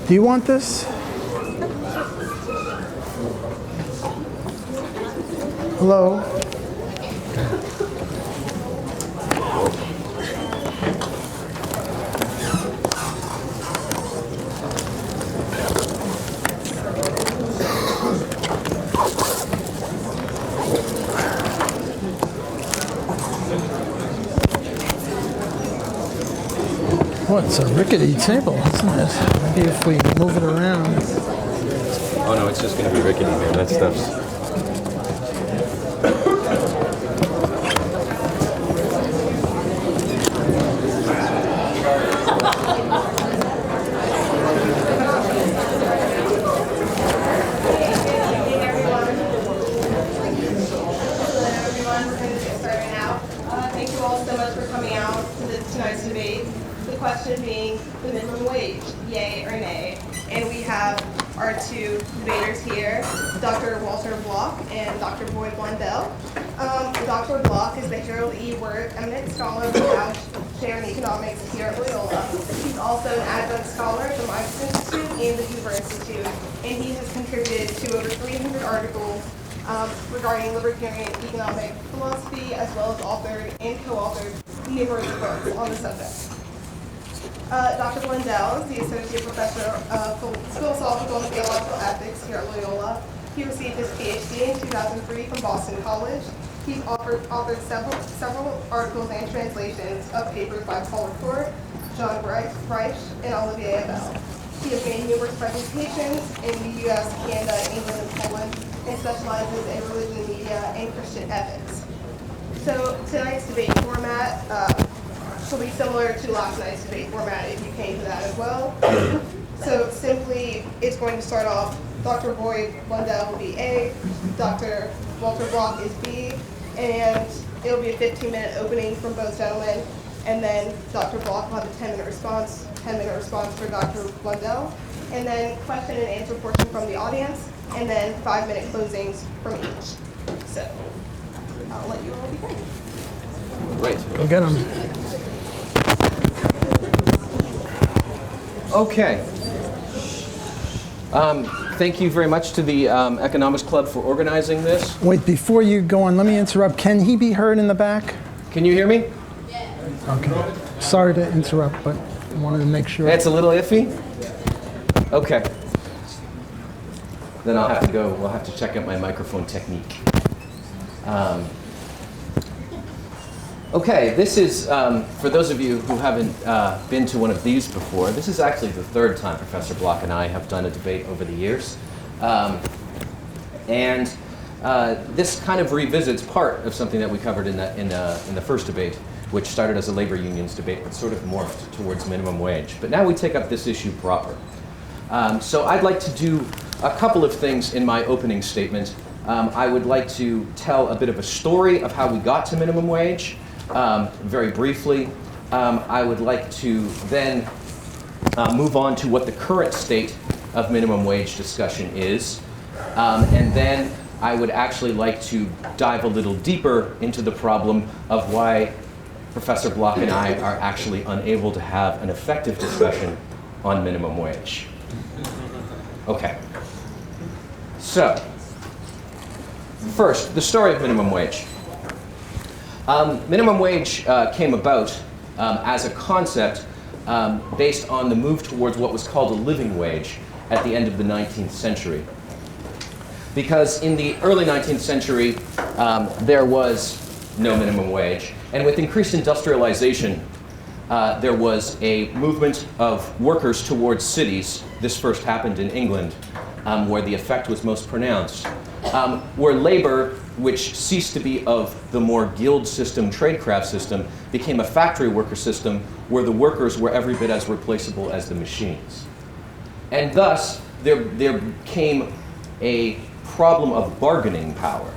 Do you want this? Hello? Oh, it's a rickety table, isn't it? Maybe if we move it around. Oh no, it's just going to be rickety, man. That stuff's... Thank you all so much for coming out to tonight's debate. The question being the minimum wage, yay or nay. And we have our two debaters here, Dr. Walter Block and Dr. Blundell. Dr. Block is the Harold E. Wirth Eminent Scholar of the Chair in Economics here at Loyola. He's also an adjunct scholar at the Mises Institute and the Hoover Institute, and he has contributed to over 300 articles regarding libertarian economic philosophy, as well as authored and co-authored numerous books on the subject. Dr. Blundell is the Associate Professor of Philosophical and Theological Ethics here at Loyola. He received his PhD in 2003 from Boston College. He's authored several articles and translations of papers by Paul Ricoeur, John Reich, and Olivier Abel. He has made numerous presentations in the U.S., Canada, England, and Poland, and specializes in religion, media, and Christian ethics. So tonight's debate format will be similar to last night's debate format if you came to that as well. So simply, it's going to start off, Dr. Blundell will be A, Dr. Walter Block is B, and it'll be a 15-minute opening from both gentlemen, and then Dr. Block will have a 10-minute response for Dr. Blundell, and then question and answer portion from the audience, and then 5-minute closings from each. So I'll let you all begin. Great. Go get them. Okay. Thank you very much to the Economics Club for organizing this. Wait, before you go on, let me interrupt. Can he be heard in the back? Can you hear me? Okay. Sorry to interrupt, but I wanted to make sure. It's a little iffy? Okay. Then I'll have to go, we'll have to check out my microphone technique. Okay, this is, for those of you who haven't been to one of these before, this is actually the third time Professor Block and I have done a debate over the years. This kind of revisits part of something that we covered in the first debate, which started as a labor unions debate, but sort of morphed towards minimum wage. But now we take up this issue proper. So I'd like to do a couple of things in my opening statement. I would like to tell a bit of a story of how we got to minimum wage, very briefly. I would like to then move on to what the current state of minimum wage discussion is. And then I would actually like to dive a little deeper into the problem of why Professor Block and I are actually unable to have an effective discussion on minimum wage. Okay. So, first, the story of minimum wage. Minimum wage came about as a concept based on the move towards what was called a living wage at the end of the 19th century. Because in the early 19th century, there was no minimum wage. And with increased industrialization, there was a movement of workers towards cities. This first happened in England, where the effect was most pronounced. Where labor, which ceased to be of the more guild system, tradecraft system, became a factory worker system where the workers were every bit as replaceable as the machines. And thus, there came a problem of bargaining power,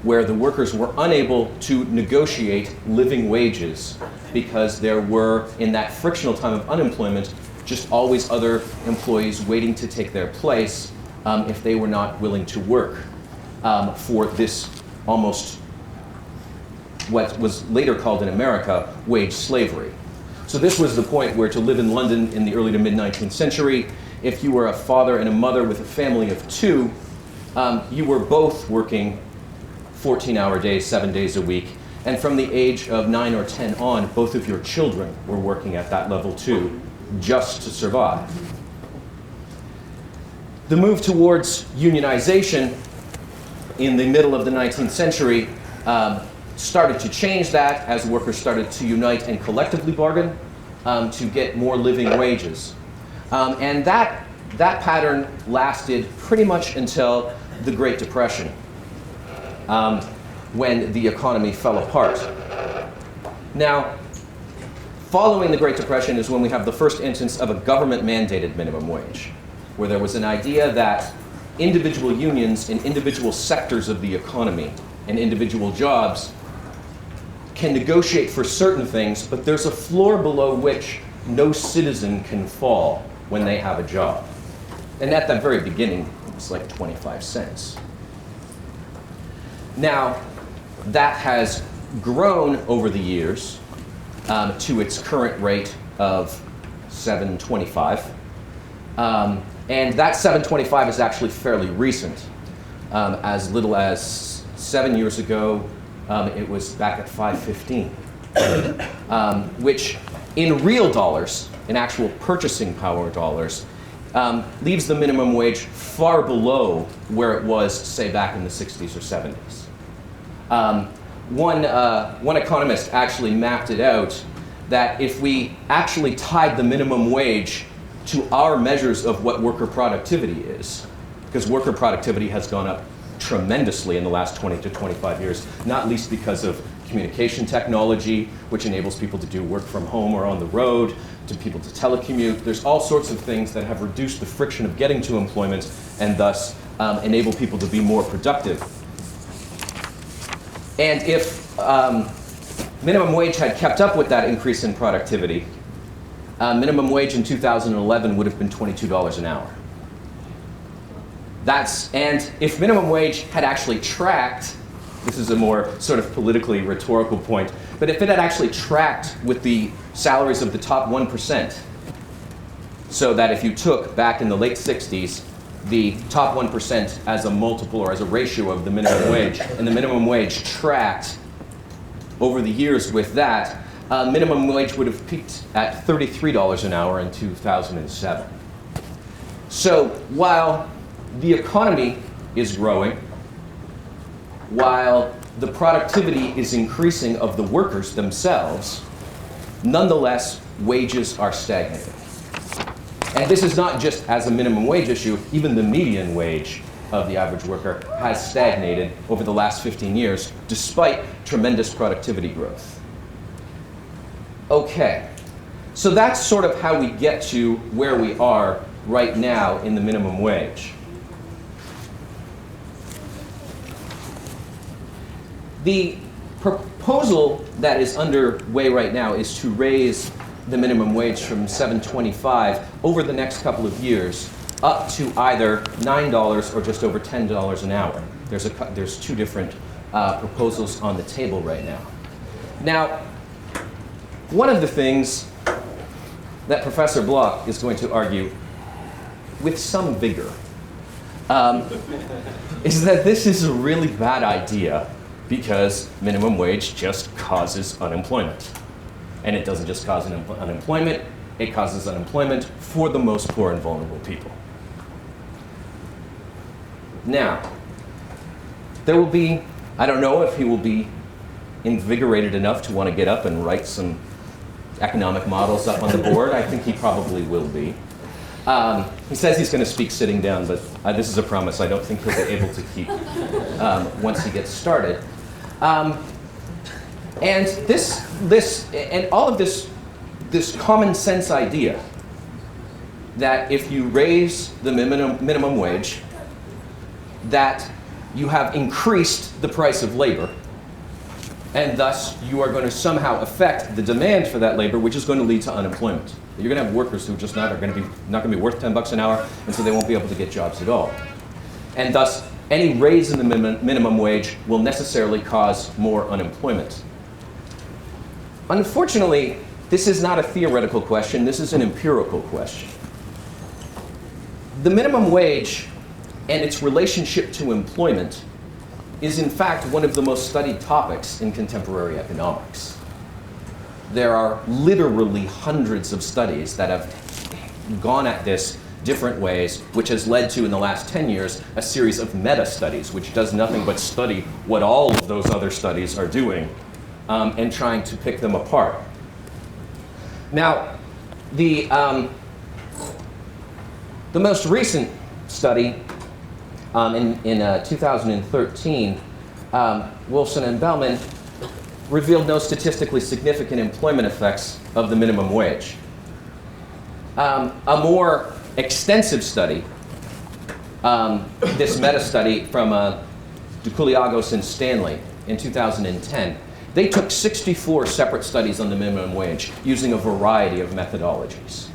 where the workers were unable to negotiate living wages because there were, in that frictional time of unemployment, just always other employees waiting to take their place if they were not willing to work for this almost what was later called in America wage slavery. So this was the point where to live in London in the early to mid-19th century, if you were a father and a mother with a family of two, you were both working 14-hour days, 7 days a week. And from the age of 9 or 10 on, both of your children were working at that level too, just to survive. The move towards unionization in the middle of the 19th century started to change that as workers started to unite and collectively bargain to get more living wages. And that pattern lasted pretty much until the Great Depression, when the economy fell apart. Now, following the Great Depression is when we have the first instance of a government-mandated minimum wage, where there was an idea that individual unions in individual sectors of the economy and individual jobs can negotiate for certain things, but there's a floor below which no citizen can fall when they have a job. And at the very beginning, it was like 25 cents. Now, that has grown over the years to its current rate of $7.25. And that $7.25 is actually fairly recent. As little as 7 years ago, it was back at $5.15, which in real dollars, in actual purchasing power dollars, leaves the minimum wage far below where it was, say, back in the 60s or 70s. One economist actually mapped it out that if we actually tied the minimum wage to our measures of what worker productivity is, because worker productivity has gone up tremendously in the last 20 to 25 years, not least because of communication technology, which enables people to do work from home or on the road, to people to telecommute. There's all sorts of things that have reduced the friction of getting to employment and thus enable people to be more productive. And if minimum wage had kept up with that increase in productivity, minimum wage in 2011 would have been $22 an hour. And if minimum wage had actually tracked, this is a more sort of politically rhetorical point, but if it had actually tracked with the salaries of the top 1%, so that if you took back in the late 60s the top 1% as a multiple or as a ratio of the minimum wage, and the minimum wage tracked over the years with that, minimum wage would have peaked at $33 an hour in 2007. So while the economy is growing, while the productivity is increasing of the workers themselves, nonetheless, wages are stagnating. And this is not just as a minimum wage issue, even the median wage of the average worker has stagnated over the last 15 years, despite tremendous productivity growth. Okay, so that's sort of how we get to where we are right now in the minimum wage. The proposal that is underway right now is to raise the minimum wage from $7.25 over the next couple of years up to either $9 or just over $10 an hour. There's two different proposals on the table right now. Now, one of the things that Professor Bloch is going to argue with some vigor is that this is a really bad idea because minimum wage just causes unemployment. And it doesn't just cause unemployment, it causes unemployment for the most poor and vulnerable people. Now, there will be, I don't know if he will be invigorated enough to want to get up and write some economic models up on the board. I think he probably will be. He says he's going to speak sitting down, but this is a promise I don't think he'll be able to keep once he gets started. And all of this common sense idea that if you raise the minimum wage, that you have increased the price of labor, and thus you are going to somehow affect the demand for that labor, which is going to lead to unemployment. You're going to have workers who just not going to be worth $10 an hour, and so they won't be able to get jobs at all. And thus, any raise in the minimum wage will necessarily cause more unemployment. Unfortunately, this is not a theoretical question, this is an empirical question. The minimum wage and its relationship to employment is in fact one of the most studied topics in contemporary economics. There are literally hundreds of studies that have gone at this different ways, which has led to, in the last 10 years, a series of meta-studies, which does nothing but study what all of those other studies are doing and trying to pick them apart. Now, the most recent study in 2013, Wolfson and Bellman revealed no statistically significant employment effects of the minimum wage. A more extensive study, this meta-study from Dukouliagos and Stanley in 2010, they took 64 separate studies on the minimum wage using a variety of methodologies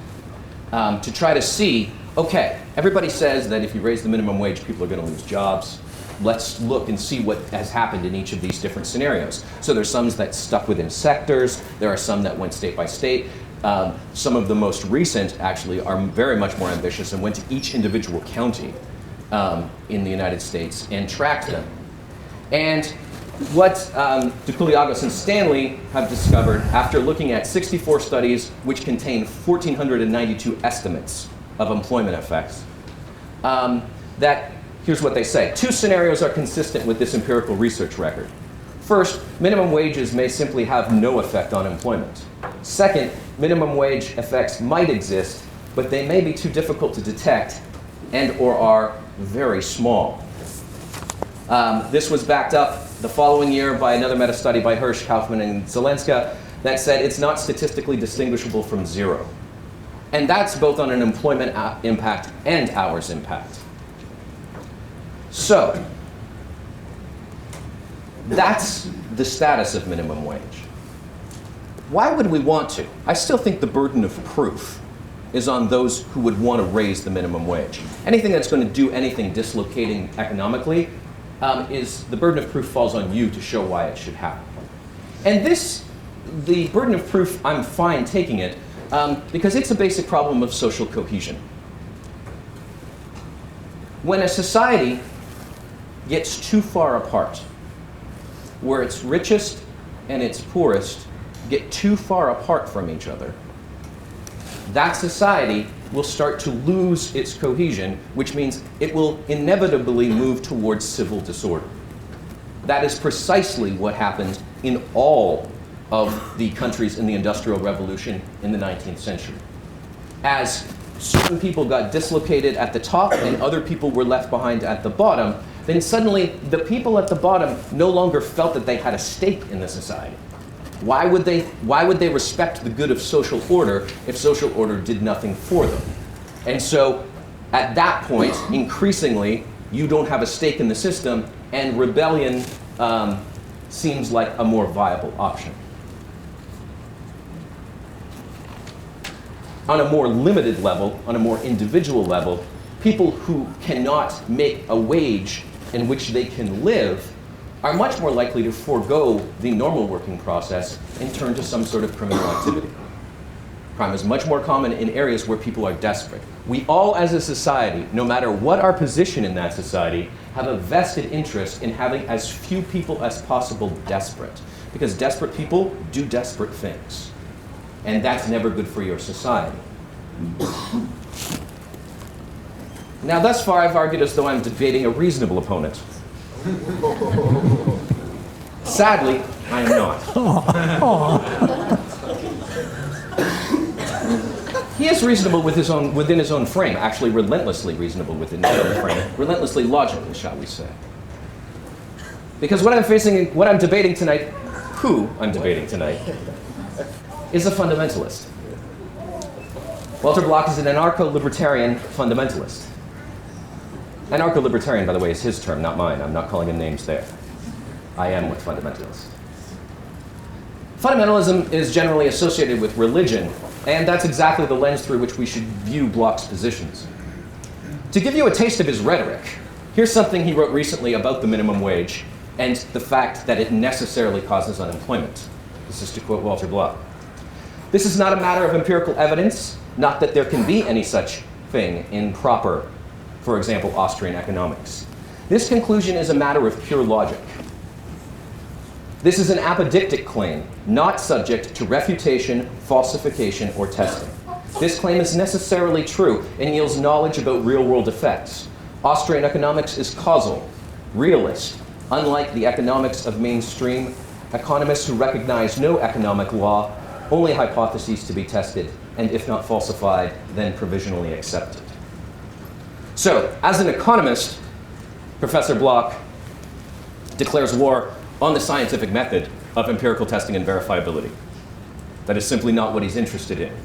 to try to see, okay, everybody says that if you raise the minimum wage, people are going to lose jobs. Let's look and see what has happened in each of these different scenarios. So there's some that stuck within sectors. There are some that went state by state. Some of the most recent, actually, are very much more ambitious and went to each individual county in the United States and tracked them. And what Dukouliagos and Stanley have discovered after looking at 64 studies which contain 1,492 estimates of employment effects, that here's what they say. Two scenarios are consistent with this empirical research record. First, minimum wages may simply have no effect on employment. Second, minimum wage effects might exist, but they may be too difficult to detect and or are very small. This was backed up the following year by another meta-study by Hirsch, Kaufman, and Zelenska that said it's not statistically distinguishable from zero. And that's both on an employment impact and hours impact. So, that's the status of minimum wage. Why would we want to? I still think the burden of proof is on those who would want to raise the minimum wage. Anything that's going to do anything dislocating economically, the burden of proof falls on you to show why it should happen. And the burden of proof, I'm fine taking it, because it's a basic problem of social cohesion. When a society gets too far apart, where its richest and its poorest get too far apart from each other, that society will start to lose its cohesion, which means it will inevitably move towards civil disorder. That is precisely what happened in all of the countries in the Industrial Revolution in the 19th century. As certain people got dislocated at the top and other people were left behind at the bottom, then suddenly the people at the bottom no longer felt that they had a stake in the society. Why would they respect the good of social order if social order did nothing for them? And so at that point, increasingly, you don't have a stake in the system, and rebellion seems like a more viable option. On a more limited level, on a more individual level, people who cannot make a wage in which they can live are much more likely to forego the normal working process and turn to some sort of criminal activity. Crime is much more common in areas where people are desperate. We all as a society, no matter what our position in that society, have a vested interest in having as few people as possible desperate. Because desperate people do desperate things. And that's never good for your society. Now, thus far, I've argued as though I'm debating a reasonable opponent. Sadly, I am not. He is reasonable within his own frame, actually relentlessly reasonable within his own frame, relentlessly logical, shall we say. Because what I'm debating tonight, is a fundamentalist. Walter Block is an anarcho-libertarian fundamentalist. Anarcho-libertarian, by the way, is his term, not mine. I'm not calling him names there. I am with fundamentalist. Fundamentalism is generally associated with religion, and that's exactly the lens through which we should view Bloch's positions. To give you a taste of his rhetoric, here's something he wrote recently about the minimum wage and the fact that it necessarily causes unemployment. This is to quote Walter Bloch. This is not a matter of empirical evidence, not that there can be any such thing in proper, for example, Austrian economics. This conclusion is a matter of pure logic. This is an apodictic claim, not subject to refutation, falsification, or testing. This claim is necessarily true and yields knowledge about real-world effects. Austrian economics is causal, realist, unlike the economics of mainstream economists who recognize no economic law, only hypotheses to be tested, and if not falsified, then provisionally accepted. So, as an economist, Professor Bloch declares war on the scientific method of empirical testing and verifiability. That is simply not what he's interested in.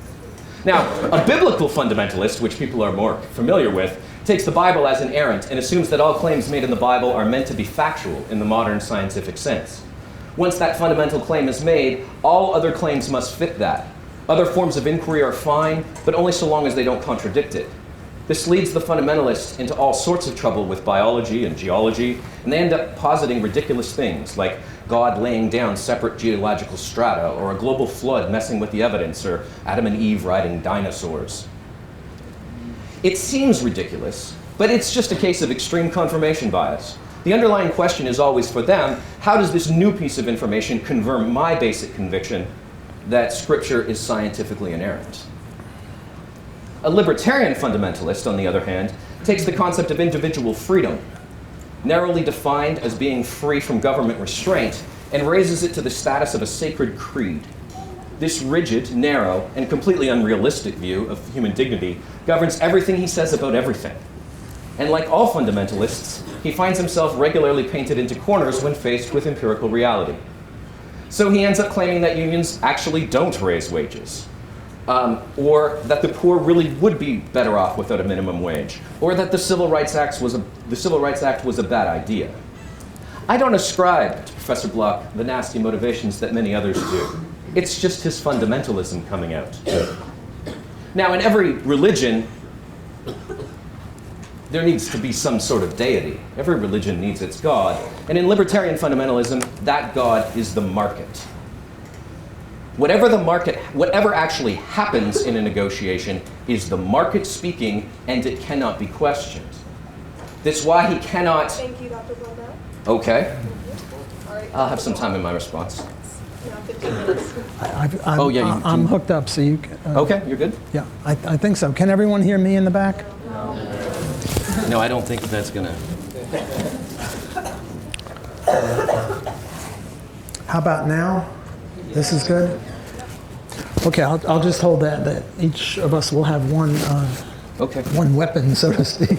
Now, a biblical fundamentalist, which people are more familiar with, takes the Bible as inerrant and assumes that all claims made in the Bible are meant to be factual in the modern scientific sense. Once that fundamental claim is made, all other claims must fit that. Other forms of inquiry are fine, but only so long as they don't contradict it. This leads the fundamentalists into all sorts of trouble with biology and geology, and they end up positing ridiculous things like God laying down separate geological strata, or a global flood messing with the evidence, or Adam and Eve riding dinosaurs. It seems ridiculous, but it's just a case of extreme confirmation bias. The underlying question is always for them, how does this new piece of information confirm my basic conviction that Scripture is scientifically inerrant? A libertarian fundamentalist, on the other hand, takes the concept of individual freedom, narrowly defined as being free from government restraint, and raises it to the status of a sacred creed. This rigid, narrow, and completely unrealistic view of human dignity governs everything he says about everything. And like all fundamentalists, he finds himself regularly painted into corners when faced with empirical reality. So he ends up claiming that unions actually don't raise wages, or that the poor really would be better off without a minimum wage, or that the Civil Rights Act was a bad idea. I don't ascribe to Professor Bloch the nasty motivations that many others do. It's just his fundamentalism coming out. Now, in every religion, there needs to be some sort of deity. Every religion needs its God. And in libertarian fundamentalism, that God is the market. Whatever actually happens in a negotiation is the market speaking, and it cannot be questioned. That's why he cannot... Thank you, Dr. Blundell. Okay. All right. I'll have some time in my response. You have 15 minutes. I'm hooked up, so you can... Okay, you're good? Yeah, I think so. Can everyone hear me in the back? No, I don't think that's gonna... How about now? This is good? Okay, I'll just hold that each of us will have one weapon, so to speak.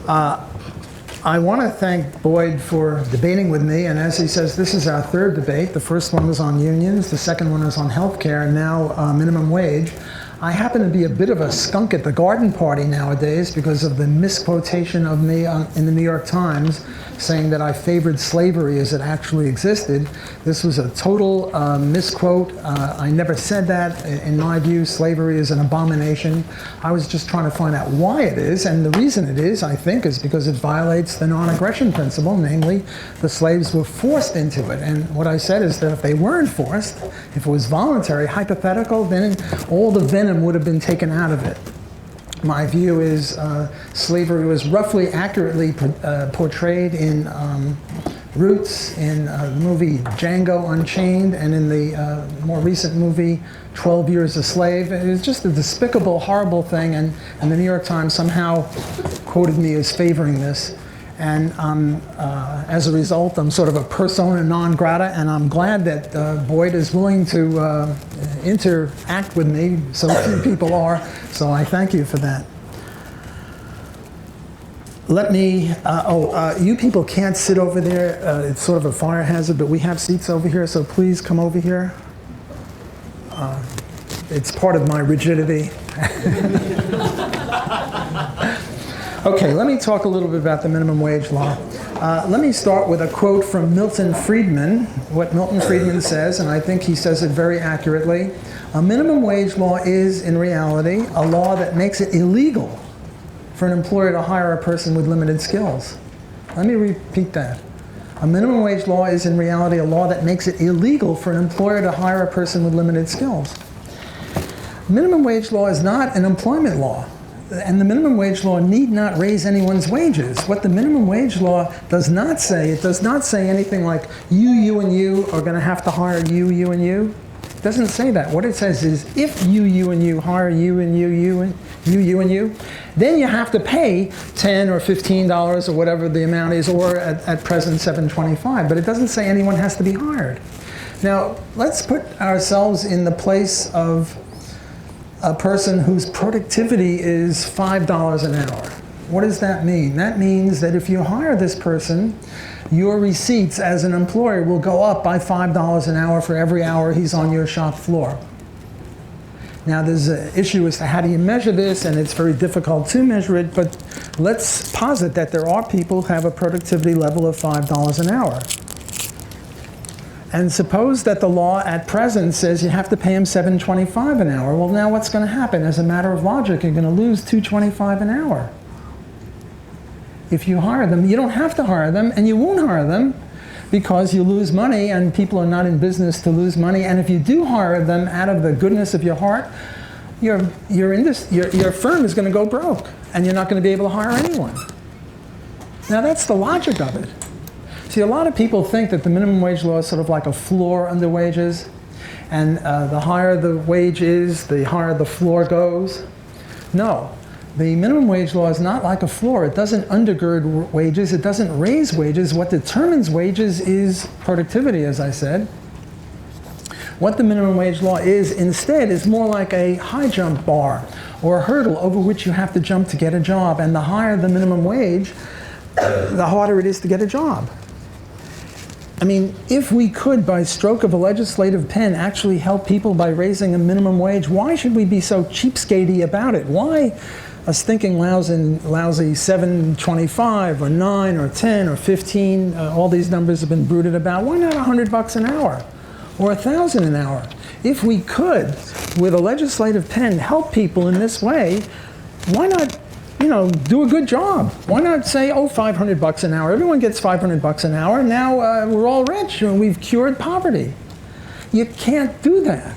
I want to thank Boyd for debating with me, and as he says, this is our third debate. The first one was on unions, the second one was on healthcare, and now minimum wage. I happen to be a bit of a skunk at the garden party nowadays because of the misquotation of me in the New York Times saying that I favored slavery as it actually existed. This was a total misquote. I never said that. In my view, slavery is an abomination. I was just trying to find out why it is, and the reason it is, I think, is because it violates the non-aggression principle, namely the slaves were forced into it. And what I said is that if they weren't forced, if it was voluntary, hypothetical, then all the venom would have been taken out of it. My view is slavery was roughly accurately portrayed in Roots, in the movie Django Unchained, and in the more recent movie 12 Years a Slave. It was just a despicable, horrible thing, and the New York Times somehow quoted me as favoring this. And as a result, I'm sort of a persona non grata, and I'm glad that Boyd is willing to interact with me. So few people are, so I thank you for that. Let me, you people can't sit over there. It's sort of a fire hazard, but we have seats over here, so please come over here. It's part of my rigidity. Okay, let me talk a little bit about the minimum wage law. Let me start with a quote from Milton Friedman, what Milton Friedman says, and I think he says it very accurately. A minimum wage law is, in reality, a law that makes it illegal for an employer to hire a person with limited skills. Let me repeat that. A minimum wage law is in reality a law that makes it illegal for an employer to hire a person with limited skills. Minimum wage law is not an employment law, and the minimum wage law need not raise anyone's wages. What the minimum wage law does not say, it does not say anything like you, and you are going to have to hire you, and you. It doesn't say that. What it says is if you, and you hire you, and you, and you, then you have to pay $10 or $15 or whatever the amount is, or at present $7.25. But it doesn't say anyone has to be hired. Now, let's put ourselves in the place of a person whose productivity is $5 an hour. What does that mean? That means that if you hire this person, your receipts as an employer will go up by $5 an hour for every hour he's on your shop floor. Now there's an issue as to how do you measure this, and it's very difficult to measure it, but let's posit that there are people who have a productivity level of $5 an hour. And suppose that the law at present says you have to pay him $7.25 an hour. Well, now what's going to happen? As a matter of logic, you're going to lose $2.25 an hour. If you hire them, you don't have to hire them, and you won't hire them because you lose money, and people are not in business to lose money. And if you do hire them out of the goodness of your heart, your firm is going to go broke, and you're not going to be able to hire anyone. Now that's the logic of it. See, a lot of people think that the minimum wage law is sort of like a floor under wages, and the higher the wage is, the higher the floor goes. No. The minimum wage law is not like a floor. It doesn't undergird wages. It doesn't raise wages. What determines wages is productivity, as I said. What the minimum wage law is instead is more like a high jump bar or a hurdle over which you have to jump to get a job. And the higher the minimum wage, the harder it is to get a job. I mean, if we could, by stroke of a legislative pen, actually help people by raising a minimum wage, why should we be so cheapskatey about it? Why us thinking lousy $7.25 or $9 or $10 or $15, all these numbers have been bruited about. Why not $100 an hour or $1,000 an hour? If we could, with a legislative pen, help people in this way, why not, do a good job? Why not say, $500 an hour? Everyone gets $500 an hour. Now we're all rich and we've cured poverty. You can't do that.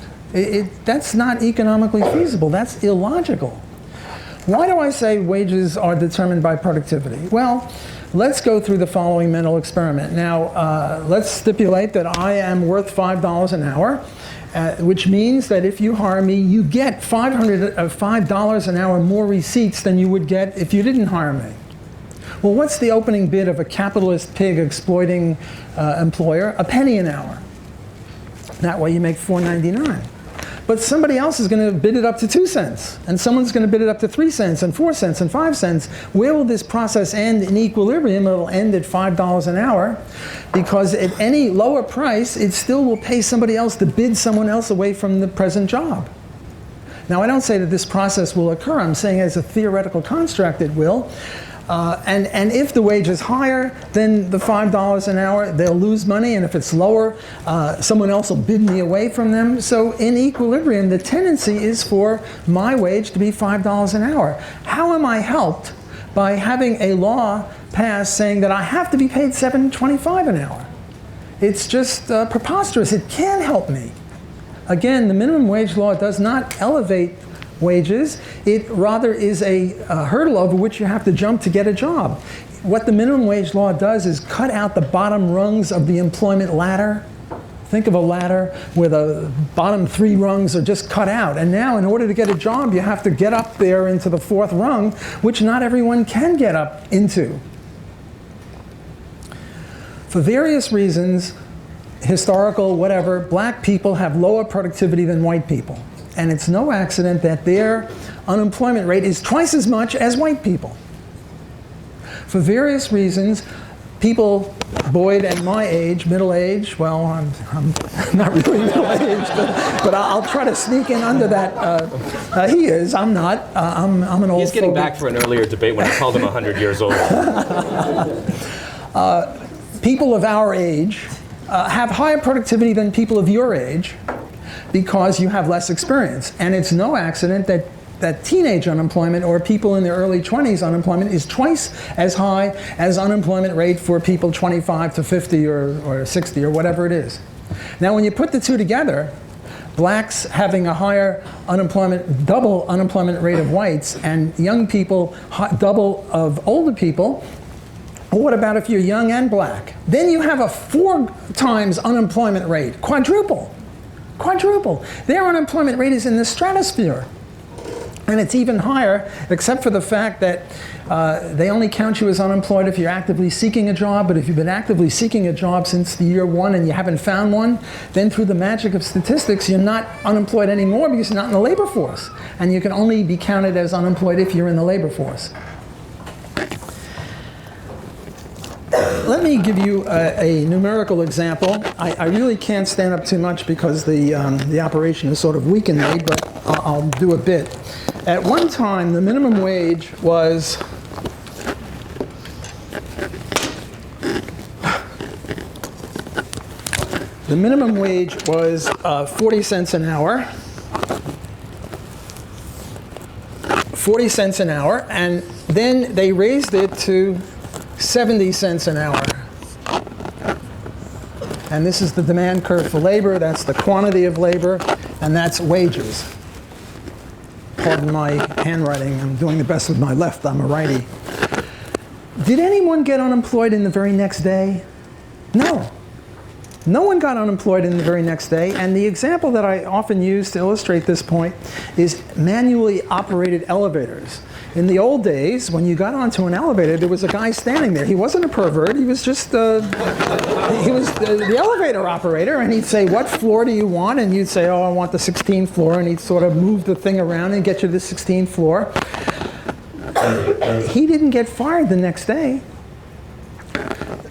That's not economically feasible. That's illogical. Why do I say wages are determined by productivity? Well, let's go through the following mental experiment. Now, let's stipulate that I am worth $5 an hour, which means that if you hire me, you get $5 an hour more receipts than you would get if you didn't hire me. Well, what's the opening bid of a capitalist pig exploiting employer? A penny an hour. That way you make $4.99. But somebody else is going to bid it up to 2 cents, and someone's going to bid it up to 3 cents and 4 cents and 5 cents. Where will this process end in equilibrium? It'll end at $5 an hour, because at any lower price, it still will pay somebody else to bid someone else away from the present job. Now, I don't say that this process will occur. I'm saying as a theoretical construct it will. And if the wage is higher than the $5 an hour, they'll lose money. And if it's lower, someone else will bid me away from them. So in equilibrium, the tendency is for my wage to be $5 an hour. How am I helped by having a law passed saying that I have to be paid $7.25 an hour? It's just preposterous. It can't help me. Again, the minimum wage law does not elevate wages. It rather is a hurdle over which you have to jump to get a job. What the minimum wage law does is cut out the bottom rungs of the employment ladder. Think of a ladder where the bottom 3 rungs are just cut out. And now in order to get a job, you have to get up there into the 4th rung, which not everyone can get up into. For various reasons, historical, whatever, black people have lower productivity than white people. And it's no accident that their unemployment rate is twice as much as white people. For various reasons, people, Boyd at my age, middle age, well, I'm not really middle aged, but I'll try to sneak in under that. He is, I'm not. I'm an old He's getting back for an earlier debate when I called him 100 years old. People of our age have higher productivity than people of your age, because you have less experience. And it's no accident that that teenage unemployment, or people in their early 20s unemployment, is twice as high as unemployment rate for people 25 to 50 or 60 or whatever it is. Now when you put the two together, blacks having a higher unemployment, double unemployment rate of whites, and young people double of older people. Well, what about if you're young and black? Then you have a 4 times unemployment rate, quadruple. Their unemployment rate is in the stratosphere. And it's even higher, except for the fact that they only count you as unemployed if you're actively seeking a job. But if you've been actively seeking a job since the year 1 and you haven't found one, then through the magic of statistics, you're not unemployed anymore because you're not in the labor force. And you can only be counted as unemployed if you're in the labor force. Let me give you a numerical example. I really can't stand up too much because the operation has sort of weakened me, but I'll do a bit. At one time, the minimum wage was The minimum wage was 40 cents an hour. 40 cents an hour, and then they raised it to 70 cents an hour. And this is the demand curve for labor. That's the quantity of labor, and that's wages. Pardon my handwriting. I'm doing the best with my left. I'm a righty. Did anyone get unemployed in the very next day? No. No one got unemployed in the very next day, and the example that I often use to illustrate this point is manually operated elevators. In the old days, when you got onto an elevator, there was a guy standing there. He wasn't a pervert. He was just the elevator operator, and he'd say, "What floor do you want?" And you'd say, "Oh, I want the 16th floor," and he'd sort of move the thing around and get you to the 16th floor. He didn't get fired the next day.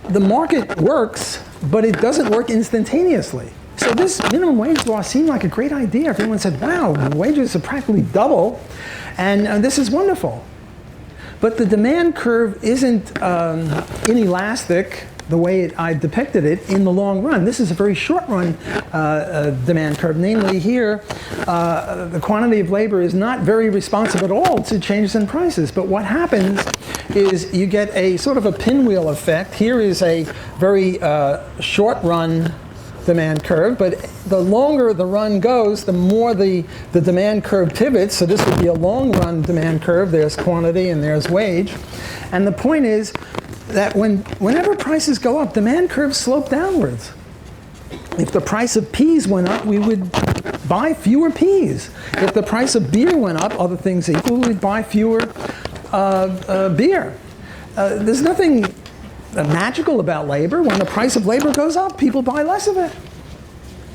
The market works, but it doesn't work instantaneously. So this minimum wage law seemed like a great idea. Everyone said, wow, wages are practically double, and this is wonderful. But the demand curve isn't inelastic the way I depicted it in the long run. This is a very short run demand curve. Namely here, the quantity of labor is not very responsive at all to changes in prices. But what happens is you get a sort of a pinwheel effect. Here is a very short run demand curve, but the longer the run goes, the more the demand curve pivots. So this would be a long run demand curve. There's quantity and there's wage. And the point is that whenever prices go up, demand curves slope downwards. If the price of peas went up, we would buy fewer peas. If the price of beer went up, other things equal, we'd buy fewer beer. There's nothing magical about labor. When the price of labor goes up, people buy less of it.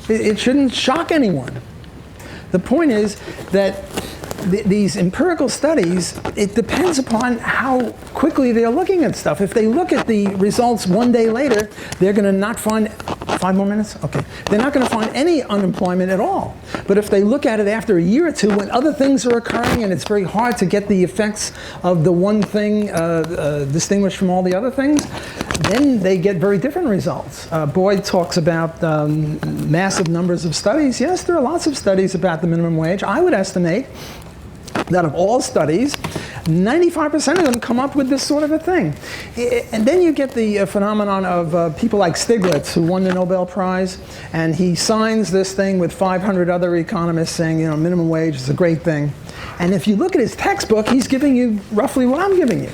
It shouldn't shock anyone. The point is that these empirical studies, it depends upon how quickly they're looking at stuff. If they look at the results one day later, they're going to not find, 5 more minutes? Okay. They're not going to find any unemployment at all. But if they look at it after a year or two, when other things are occurring and it's very hard to get the effects of the one thing distinguished from all the other things, then they get very different results. Boyd talks about massive numbers of studies. Yes, there are lots of studies about the minimum wage. I would estimate that of all studies, 95% of them come up with this sort of a thing. And then you get the phenomenon of people like Stiglitz, who won the Nobel Prize, and he signs this thing with 500 other economists saying, you know, minimum wage is a great thing. And if you look at his textbook, he's giving you roughly what I'm giving you.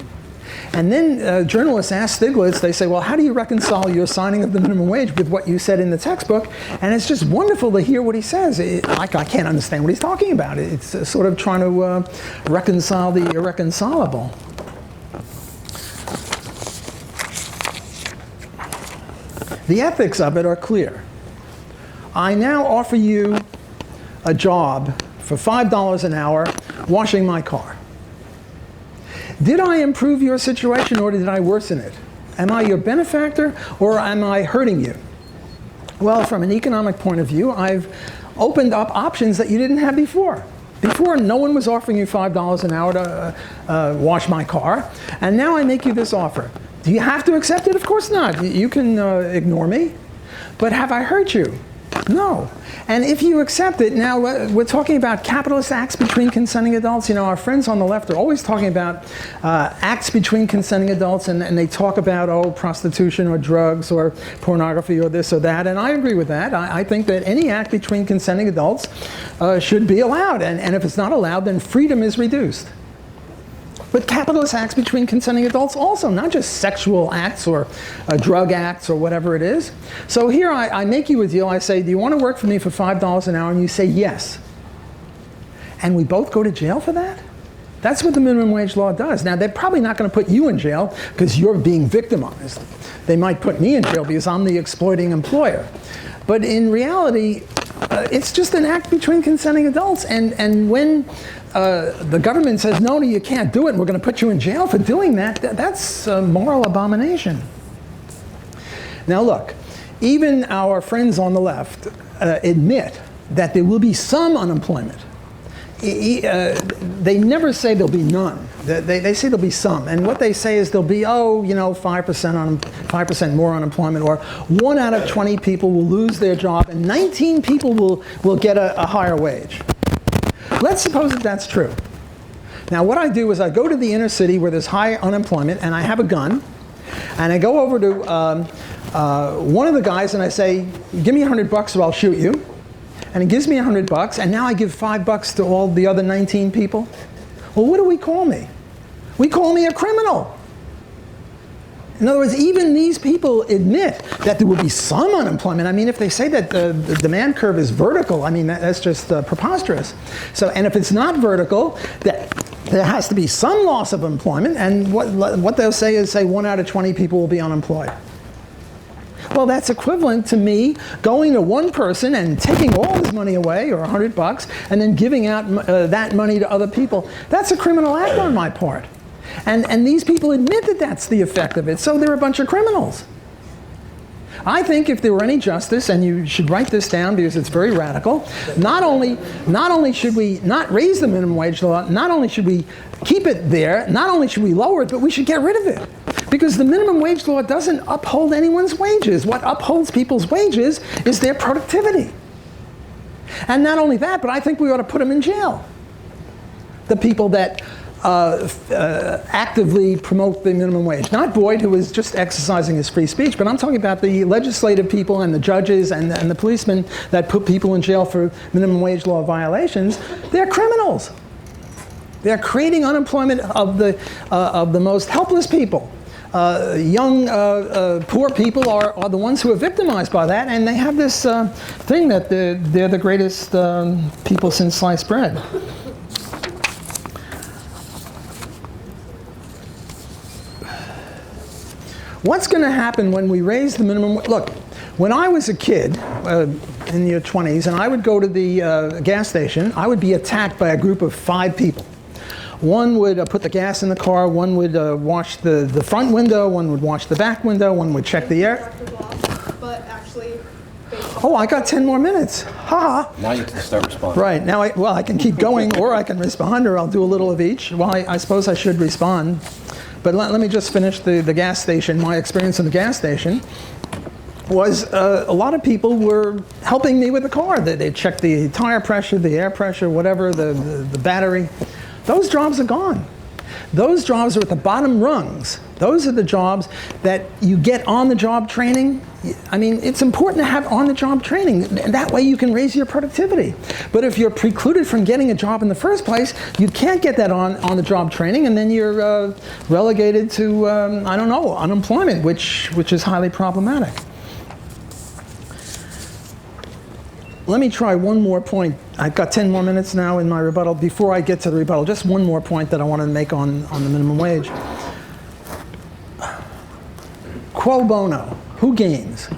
And then journalists ask Stiglitz, they say, well, how do you reconcile your signing of the minimum wage with what you said in the textbook? And it's just wonderful to hear what he says. I can't understand what he's talking about. It's sort of trying to reconcile the irreconcilable. The ethics of it are clear. I now offer you a job for $5 an hour washing my car. Did I improve your situation or did I worsen it? Am I your benefactor or am I hurting you? Well, from an economic point of view, I've opened up options that you didn't have before. Before, no one was offering you $5 an hour to wash my car, and now I make you this offer. Do you have to accept it? Of course not. You can ignore me. But have I hurt you? No. And if you accept it, now we're talking about capitalist acts between consenting adults. You know, our friends on the left are always talking about acts between consenting adults, and they talk about, oh, prostitution or drugs or pornography or this or that. And I agree with that. I think that any act between consenting adults should be allowed. And if it's not allowed, then freedom is reduced. But capitalist acts between consenting adults also, not just sexual acts or drug acts or whatever it is. So here I make you a deal. I say, do you want to work for me for $5 an hour? And you say yes. And we both go to jail for that? That's what the minimum wage law does. Now, they're probably not going to put you in jail because you're being victimized. They might put me in jail because I'm the exploiting employer. But in reality, it's just an act between consenting adults. And when the government says, no, you can't do it, and we're going to put you in jail for doing that, that's a moral abomination. Now look, even our friends on the left admit that there will be some unemployment. They never say there'll be none. They say there'll be some. And what they say is there'll be, 5% more unemployment, or 1 out of 20 people will lose their job, and 19 people will get a higher wage. Let's suppose that that's true. Now what I do is I go to the inner city where there's high unemployment, and I have a gun, and I go over to one of the guys and I say, give me $100 or I'll shoot you. And he gives me $100, and now I give $5 to all the other 19 people. Well, what do we call me? We call me a criminal. In other words, even these people admit that there will be some unemployment. I mean, if they say that the demand curve is vertical, I mean, that's just preposterous. So, and if it's not vertical, there has to be some loss of employment, and what they'll say is, 1 out of 20 people will be unemployed. Well, that's equivalent to me going to one person and taking all his money away, or $100, and then giving out that money to other people. That's a criminal act on my part. And these people admit that that's the effect of it, so they're a bunch of criminals. I think if there were any justice, and you should write this down because it's very radical, not only should we not raise the minimum wage law, not only should we keep it there, not only should we lower it, but we should get rid of it. Because the minimum wage law doesn't uphold anyone's wages. What upholds people's wages is their productivity. And not only that, but I think we ought to put them in jail. The people that actively promote the minimum wage. Not Boyd, who is just exercising his free speech, but I'm talking about the legislative people and the judges and the policemen that put people in jail for minimum wage law violations. They're criminals. They're creating unemployment of the most helpless people. Young, poor people are the ones who are victimized by that, and they have this thing that they're the greatest people since sliced bread. What's going to happen when we raise the minimum wage? Look, when I was a kid, in your 20s, and I would go to the gas station, I would be attacked by a group of 5 people. One would put the gas in the car, one would wash the front window, one would wash the back window, one would check the air. But actually, oh, I got 10 more minutes. Ha ha. Now you can start responding. Right, now I can keep going, or I can respond, or I'll do a little of each. Well, I suppose I should respond. But let me just finish the gas station. My experience in the gas station was a lot of people were helping me with the car. They checked the tire pressure, the air pressure, whatever, the battery. Those jobs are gone. Those jobs are at the bottom rungs. Those are the jobs that you get on-the-job training. I mean, it's important to have on-the-job training. That way you can raise your productivity. But if you're precluded from getting a job in the first place, you can't get that on-the-job training, and then you're relegated to, I don't know, unemployment, which is highly problematic. Let me try one more point. I've got 10 more minutes now in my rebuttal. Before I get to the rebuttal, just one more point that I want to make on the minimum wage. Quo bono, who gains?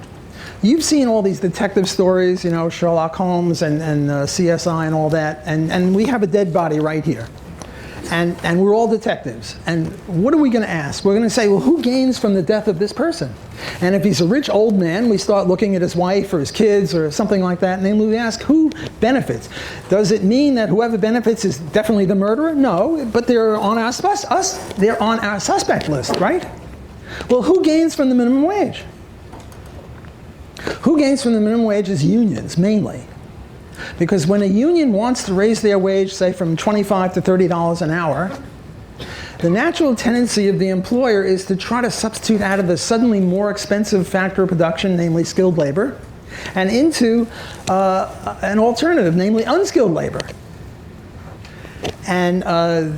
You've seen all these detective stories, you know, Sherlock Holmes and CSI and all that, and we have a dead body right here. And we're all detectives. And what are we going to ask? We're going to say, well, who gains from the death of this person? And if he's a rich old man, we start looking at his wife or his kids or something like that, and then we ask, who benefits? Does it mean that whoever benefits is definitely the murderer? No, but they're on our suspect list, right? Well, who gains from the minimum wage? Who gains from the minimum wage is unions, mainly. Because when a union wants to raise their wage, say from $25 to $30 an hour, the natural tendency of the employer is to try to substitute out of the suddenly more expensive factor of production, namely skilled labor, and into an alternative, namely unskilled labor. And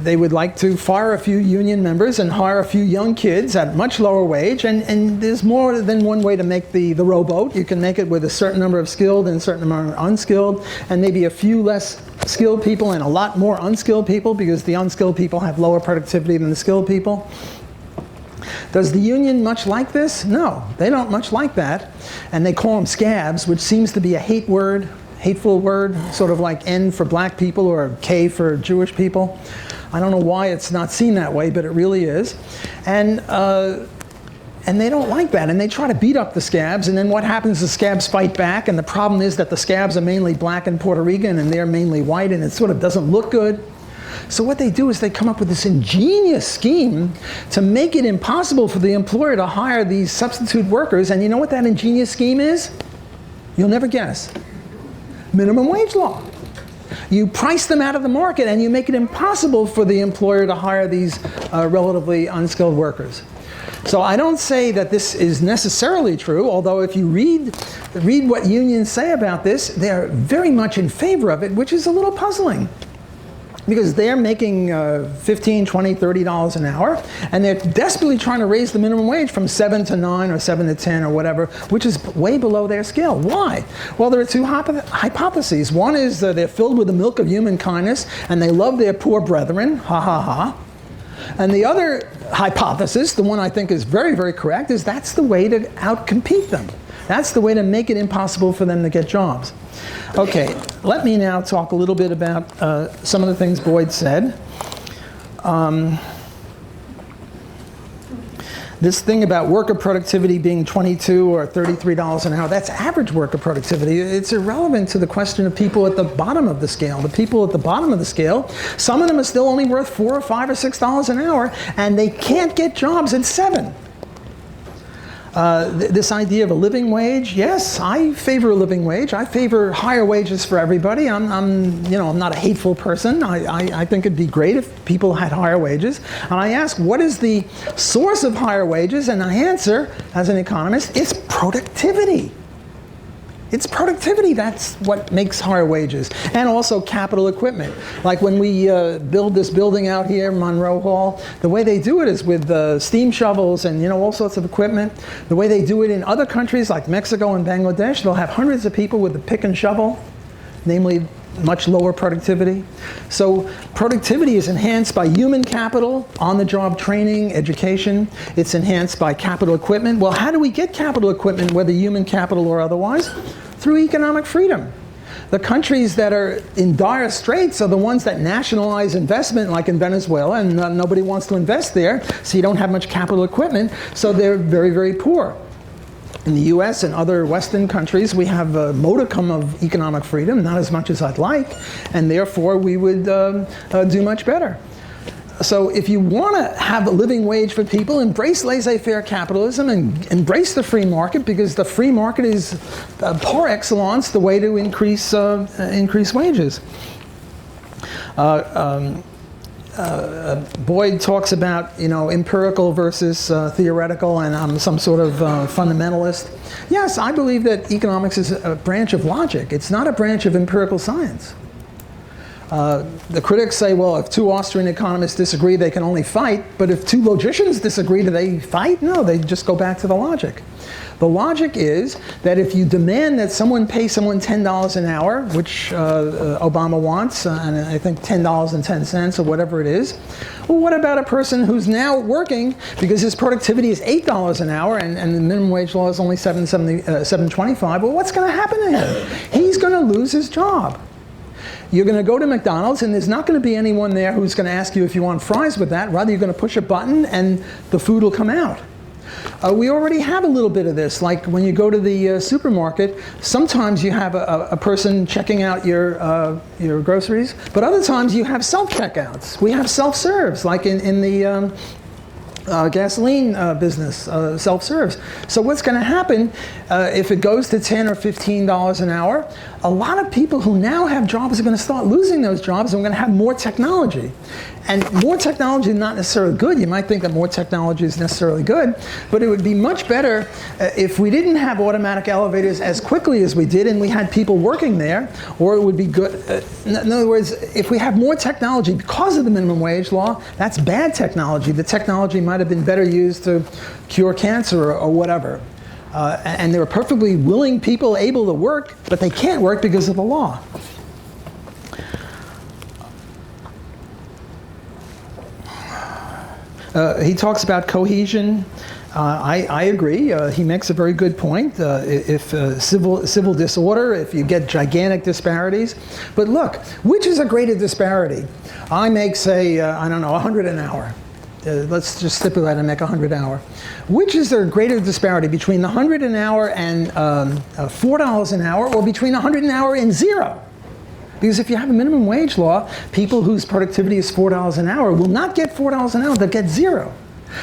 they would like to fire a few union members and hire a few young kids at much lower wage. And there's more than one way to make the rowboat. You can make it with a certain number of skilled and a certain number of unskilled, and maybe a few less skilled people and a lot more unskilled people, because the unskilled people have lower productivity than the skilled people. Does the union much like this? No, they don't much like that. And they call them scabs, which seems to be a hateful word, sort of like N for black people or K for Jewish people. I don't know why it's not seen that way, but it really is. And they don't like that, and they try to beat up the scabs, and then what happens, the scabs fight back, and the problem is that the scabs are mainly black and Puerto Rican, and they're mainly white, and it sort of doesn't look good. So what they do is they come up with this ingenious scheme to make it impossible for the employer to hire these substitute workers, and you know what that ingenious scheme is? You'll never guess. Minimum wage law. You price them out of the market, and you make it impossible for the employer to hire these relatively unskilled workers. So I don't say that this is necessarily true, although if you read what unions say about this, they're very much in favor of it, which is a little puzzling. Because they're making $15, $20, $30 an hour, and they're desperately trying to raise the minimum wage from 7 to 9 or 7 to 10 or whatever, which is way below their scale. Why? Well, there are two hypotheses. One is that they're filled with the milk of human kindness, and they love their poor brethren, ha ha ha. And the other hypothesis, the one I think is very, very correct, is that's the way to outcompete them. That's the way to make it impossible for them to get jobs. Okay, let me now talk a little bit about some of the things Boyd said. This thing about worker productivity being $22 or $33 an hour, that's average worker productivity. It's irrelevant to the question of people at the bottom of the scale. The people at the bottom of the scale, some of them are still only worth $4 or $5 or $6 an hour, and they can't get jobs at 7. This idea of a living wage, yes, I favor a living wage. I favor higher wages for everybody. I'm not a hateful person. I think it'd be great if people had higher wages. And I ask, what is the source of higher wages? And I answer, as an economist, it's productivity. It's productivity, that's what makes higher wages. And also capital equipment. Like when we build this building out here, Monroe Hall, the way they do it is with steam shovels and all sorts of equipment. The way they do it in other countries like Mexico and Bangladesh, they'll have hundreds of people with a pick and shovel, namely much lower productivity. So productivity is enhanced by human capital, on-the-job training, education. It's enhanced by capital equipment. Well, how do we get capital equipment, whether human capital or otherwise? Through economic freedom. The countries that are in dire straits are the ones that nationalize investment, like in Venezuela, and nobody wants to invest there, so you don't have much capital equipment, so they're very, very poor. In the US and other Western countries, we have a modicum of economic freedom, not as much as I'd like, and therefore we would do much better. So if you want to have a living wage for people, embrace laissez-faire capitalism and embrace the free market, because the free market is par excellence the way to increase wages. Boyd talks about empirical versus theoretical, and I'm some sort of fundamentalist. Yes, I believe that economics is a branch of logic. It's not a branch of empirical science. The critics say, well, if two Austrian economists disagree, they can only fight. But if two logicians disagree, do they fight? No, they just go back to the logic. The logic is that if you demand that someone pay someone $10 an hour, which Obama wants, and I think $10.10 or whatever it is, well, what about a person who's now working because his productivity is $8 an hour and the minimum wage law is only $7.25? Well, what's going to happen to him? He's going to lose his job. You're going to go to McDonald's, and there's not going to be anyone there who's going to ask you if you want fries with that. Rather, you're going to push a button, and the food will come out. We already have a little bit of this. Like when you go to the supermarket, sometimes you have a person checking out your groceries, but other times you have self-checkouts. We have self-serves, like in the gasoline business, self-serves. So what's going to happen if it goes to $10 or $15 an hour? A lot of people who now have jobs are going to start losing those jobs, and we're going to have more technology. And more technology is not necessarily good. You might think that more technology is necessarily good, but it would be much better if we didn't have automatic elevators as quickly as we did and we had people working there, or it would be good. In other words, if we have more technology because of the minimum wage law, that's bad technology. The technology might have been better used to cure cancer or whatever. And there are perfectly willing people able to work, but they can't work because of the law. He talks about cohesion. I agree. He makes a very good point. If civil disorder, if you get gigantic disparities. But look, which is a greater disparity? I make, say, I don't know, 100 an hour. Let's just stipulate I make 100 an hour. Which is there a greater disparity between the 100 an hour and $4 an hour, or between 100 an hour and zero? Because if you have a minimum wage law, people whose productivity is $4 an hour will not get $4 an hour, they'll get zero.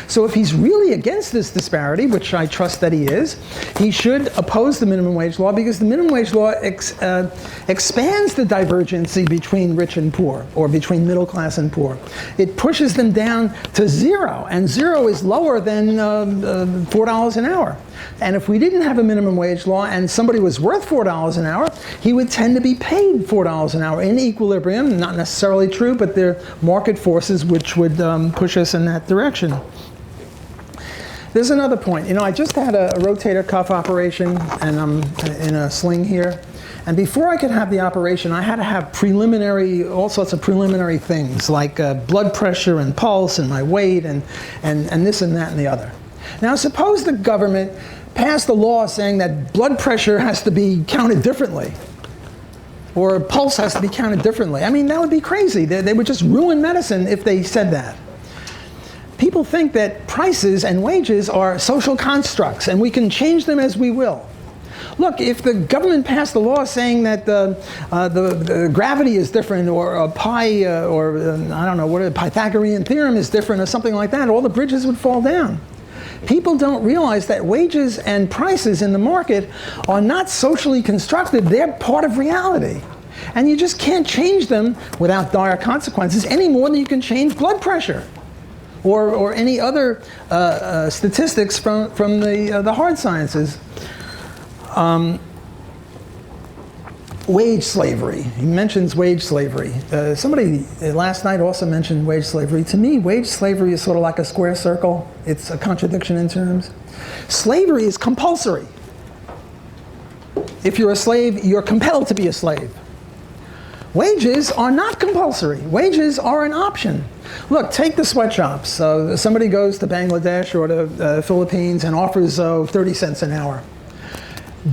So if he's really against this disparity, which I trust that he is, he should oppose the minimum wage law, because the minimum wage law expands the divergency between rich and poor, or between middle class and poor. It pushes them down to zero, and zero is lower than $4 an hour. And if we didn't have a minimum wage law and somebody was worth $4 an hour, he would tend to be paid $4 an hour in equilibrium. Not necessarily true, but there are market forces which would push us in that direction. There's another point. You know, I just had a rotator cuff operation, and I'm in a sling here. And before I could have the operation, I had to have all sorts of preliminary things, like blood pressure and pulse and my weight and this and that and the other. Now, suppose the government passed a law saying that blood pressure has to be counted differently, or pulse has to be counted differently. I mean, that would be crazy. They would just ruin medicine if they said that. People think that prices and wages are social constructs, and we can change them as we will. Look, if the government passed a law saying that the gravity is different, or pi, or I don't know, what a Pythagorean theorem is different, or something like that, all the bridges would fall down. People don't realize that wages and prices in the market are not socially constructed. They're part of reality. And you just can't change them without dire consequences any more than you can change blood pressure or any other statistics from the hard sciences. Wage slavery. He mentions wage slavery. Somebody last night also mentioned wage slavery. To me, wage slavery is sort of like a square circle. It's a contradiction in terms. Slavery is compulsory. If you're a slave, you're compelled to be a slave. Wages are not compulsory. Wages are an option. Look, take the sweatshops. Somebody goes to Bangladesh or to the Philippines and offers 30 cents an hour.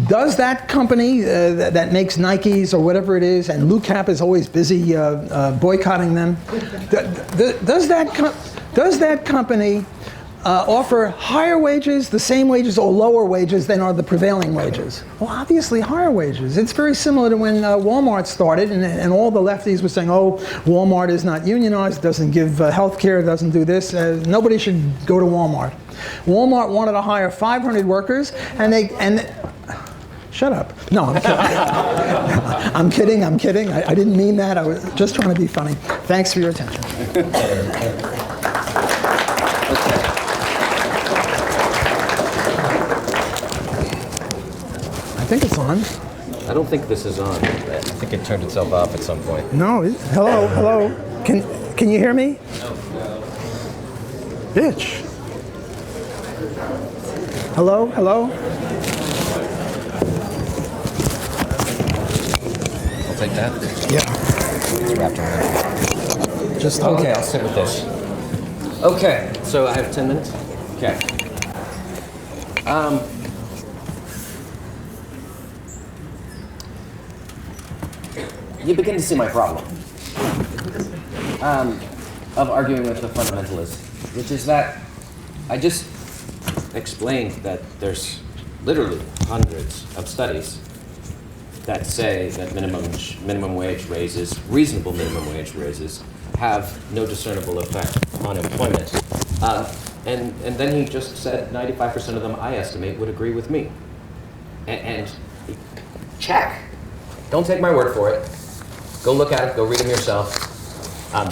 Does that company that makes Nikes or whatever it is, and LUCAP is always busy boycotting them, does that company offer higher wages, the same wages, or lower wages than are the prevailing wages? Well, obviously higher wages. It's very similar to when Walmart started, and all the lefties were saying, oh, Walmart is not unionized, doesn't give health care, doesn't do this, nobody should go to Walmart. Walmart wanted to hire 500 workers, and shut up. No, I'm kidding. I'm kidding. I didn't mean that. I was just trying to be funny. Thanks for your attention. I think it's on. I don't think this is on. I think it turned itself off at some point. No. Hello. Can you hear me? No. Bitch. Hello. Take that? Yeah. It's wrapped around. Just okay, I'll sit with this. Okay, so I have 10 minutes? Okay. You begin to see my problem of arguing with the fundamentalists, which is that I just explained that there's literally hundreds of studies that say that minimum wage raises, reasonable minimum wage raises, have no discernible effect on employment. And then he just said 95% of them, I estimate, would agree with me. And check. Don't take my word for it. Go look at it. Go read them yourself.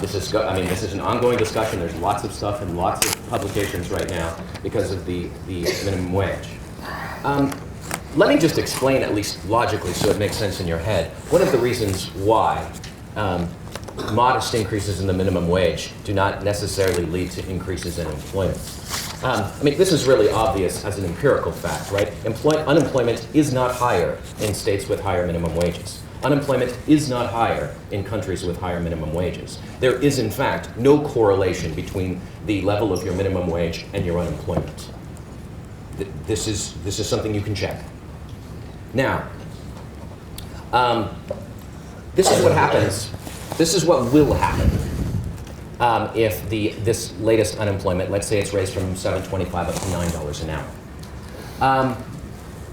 This is an ongoing discussion. There's lots of stuff and lots of publications right now because of the minimum wage. Let me just explain, at least logically, so it makes sense in your head. One of the reasons why modest increases in the minimum wage do not necessarily lead to increases in employment. This is really obvious as an empirical fact, right? Unemployment is not higher in states with higher minimum wages. Unemployment is not higher in countries with higher minimum wages. There is, in fact, no correlation between the level of your minimum wage and your unemployment. This is something you can check. Now, this is what happens. This is what will happen if this latest unemployment, let's say it's raised from $7.25 up to $9 an hour.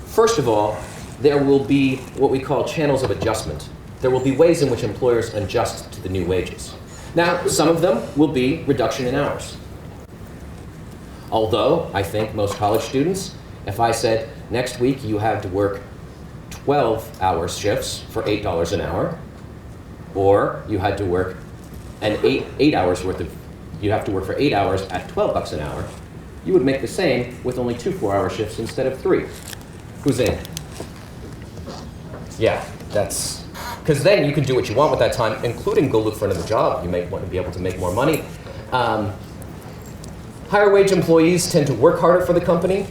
First of all, there will be what we call channels of adjustment. There will be ways in which employers adjust to the new wages. Now, some of them will be reduction in hours. Although, I think most college students, if I said, next week you have to work 12-hour shifts for $8 an hour, or you had to work eight hours worth of, you have to work for 8 hours at $12 an hour, you would make the same with only 2 4-hour shifts instead of 3. Who's in? Yeah, that's, because then you can do what you want with that time, including go look for another job. You may want to be able to make more money. Higher wage employees tend to work harder for the company.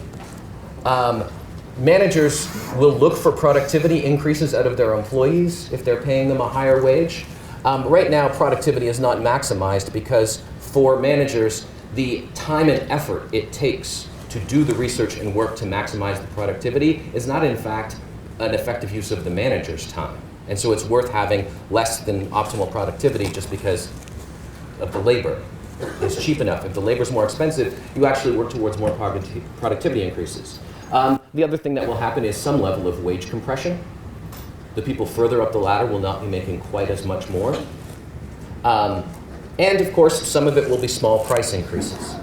Managers will look for productivity increases out of their employees if they're paying them a higher wage. Right now, productivity is not maximized because for managers, the time and effort it takes to do the research and work to maximize the productivity is not, in fact, an effective use of the manager's time. And so it's worth having less than optimal productivity just because of the labor. It's cheap enough. If the labor is more expensive, you actually work towards more productivity increases. The other thing that will happen is some level of wage compression. The people further up the ladder will not be making quite as much more. And of course, some of it will be small price increases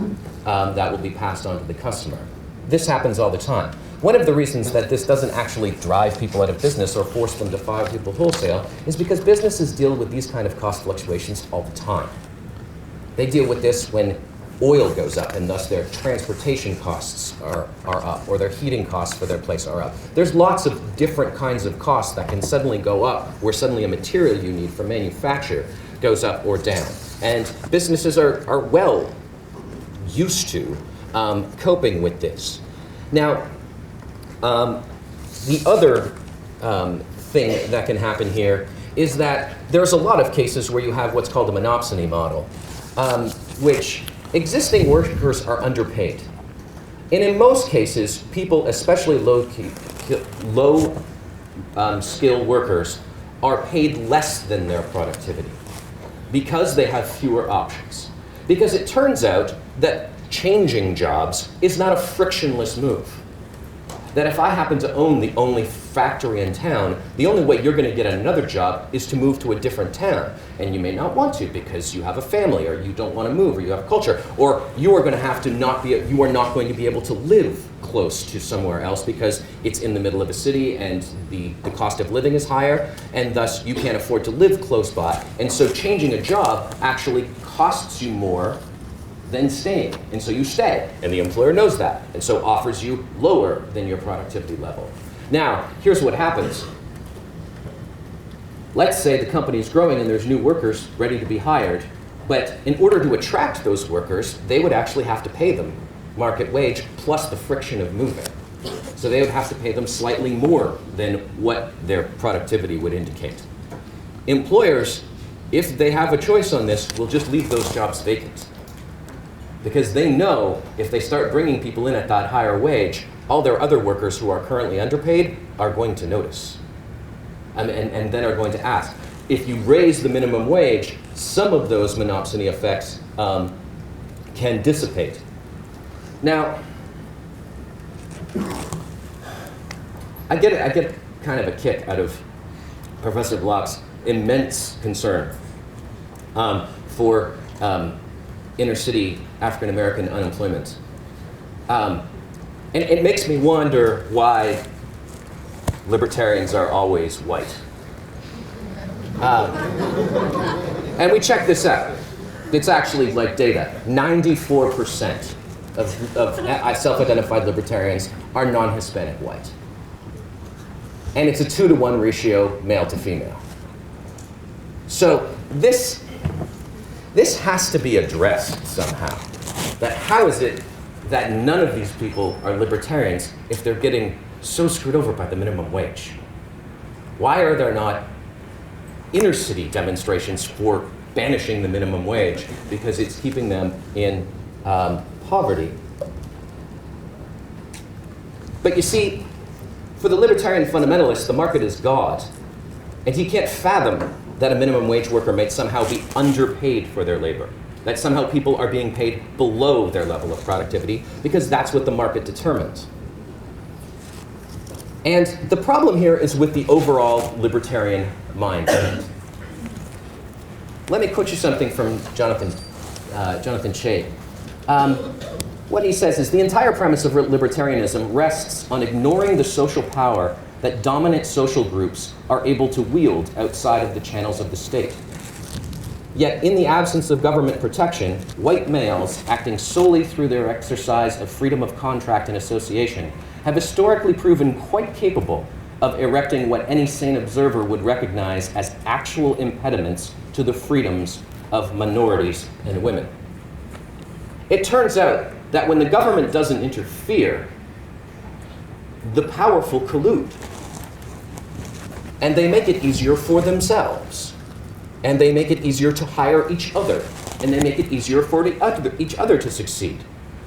that will be passed on to the customer. This happens all the time. One of the reasons that this doesn't actually drive people out of business or force them to fire people wholesale is because businesses deal with these kind of cost fluctuations all the time. They deal with this when oil goes up and thus their transportation costs are up, or their heating costs for their place are up. There's lots of different kinds of costs that can suddenly go up where suddenly a material you need for manufacture goes up or down. And businesses are well used to coping with this. Now, the other thing that can happen here is that there's a lot of cases where you have what's called a monopsony model, which existing workers are underpaid. And in most cases, people, especially low-skilled workers, are paid less than their productivity because they have fewer options. Because it turns out that changing jobs is not a frictionless move. That if I happen to own the only factory in town, the only way you're going to get another job is to move to a different town. And you may not want to because you have a family, or you don't want to move, or you have culture, or you are going to have to you are not going to be able to live close to somewhere else because it's in the middle of a city and the cost of living is higher, and thus you can't afford to live close by. And so changing a job actually costs you more than staying. And so you stay, and the employer knows that, and so offers you lower than your productivity level. Now, here's what happens. Let's say the company is growing and there's new workers ready to be hired, but in order to attract those workers, they would actually have to pay them market wage plus the friction of moving. So they would have to pay them slightly more than what their productivity would indicate. Employers, if they have a choice on this, will just leave those jobs vacant. Because they know if they start bringing people in at that higher wage, all their other workers who are currently underpaid are going to notice. And then are going to ask. If you raise the minimum wage, some of those monopsony effects can dissipate. Now, I get kind of a kick out of Professor Block's immense concern for inner city African American unemployment. And it makes me wonder why libertarians are always white. And we checked this out. It's actually like data. 94% of self-identified libertarians are non-Hispanic white. And it's a 2-to-1 ratio male to female. So this has to be addressed somehow. That how is it that none of these people are libertarians if they're getting so screwed over by the minimum wage? Why are there not inner city demonstrations for banishing the minimum wage because it's keeping them in poverty? But you see, for the libertarian fundamentalist, the market is God, and he can't fathom that a minimum wage worker may somehow be underpaid for their labor, that somehow people are being paid below their level of productivity, because that's what the market determines. And the problem here is with the overall libertarian mindset. Let me quote you something from Jonathan Chait. What he says is, the entire premise of libertarianism rests on ignoring the social power that dominant social groups are able to wield outside of the channels of the state. Yet, in the absence of government protection, white males, acting solely through their exercise of freedom of contract and association, have historically proven quite capable of erecting what any sane observer would recognize as actual impediments to the freedoms of minorities and women. It turns out that when the government doesn't interfere, the powerful collude. And they make it easier for themselves. And they make it easier to hire each other. And they make it easier for each other to succeed.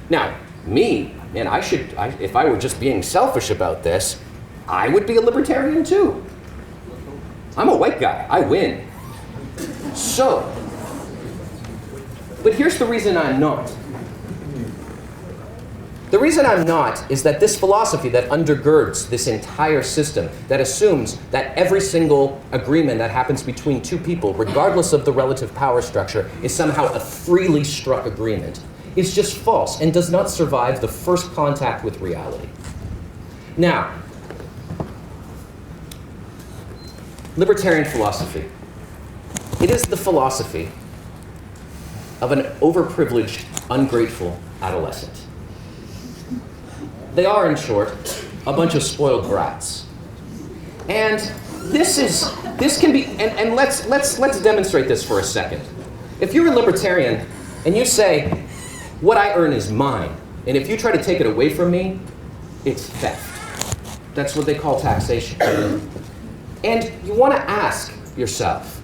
Now, me, and if I were just being selfish about this, I would be a libertarian too. I'm a white guy, I win. So, but here's the reason I'm not. The reason I'm not is that this philosophy that undergirds this entire system, that assumes that every single agreement that happens between two people, regardless of the relative power structure, is somehow a freely struck agreement, is just false and does not survive the first contact with reality. Now, libertarian philosophy. It is the philosophy of an overprivileged, ungrateful adolescent. They are, in short, a bunch of spoiled brats. And this can be, and let's demonstrate this for a second. If you're a libertarian and you say, what I earn is mine, and if you try to take it away from me, it's theft. That's what they call taxation. And you want to ask yourself,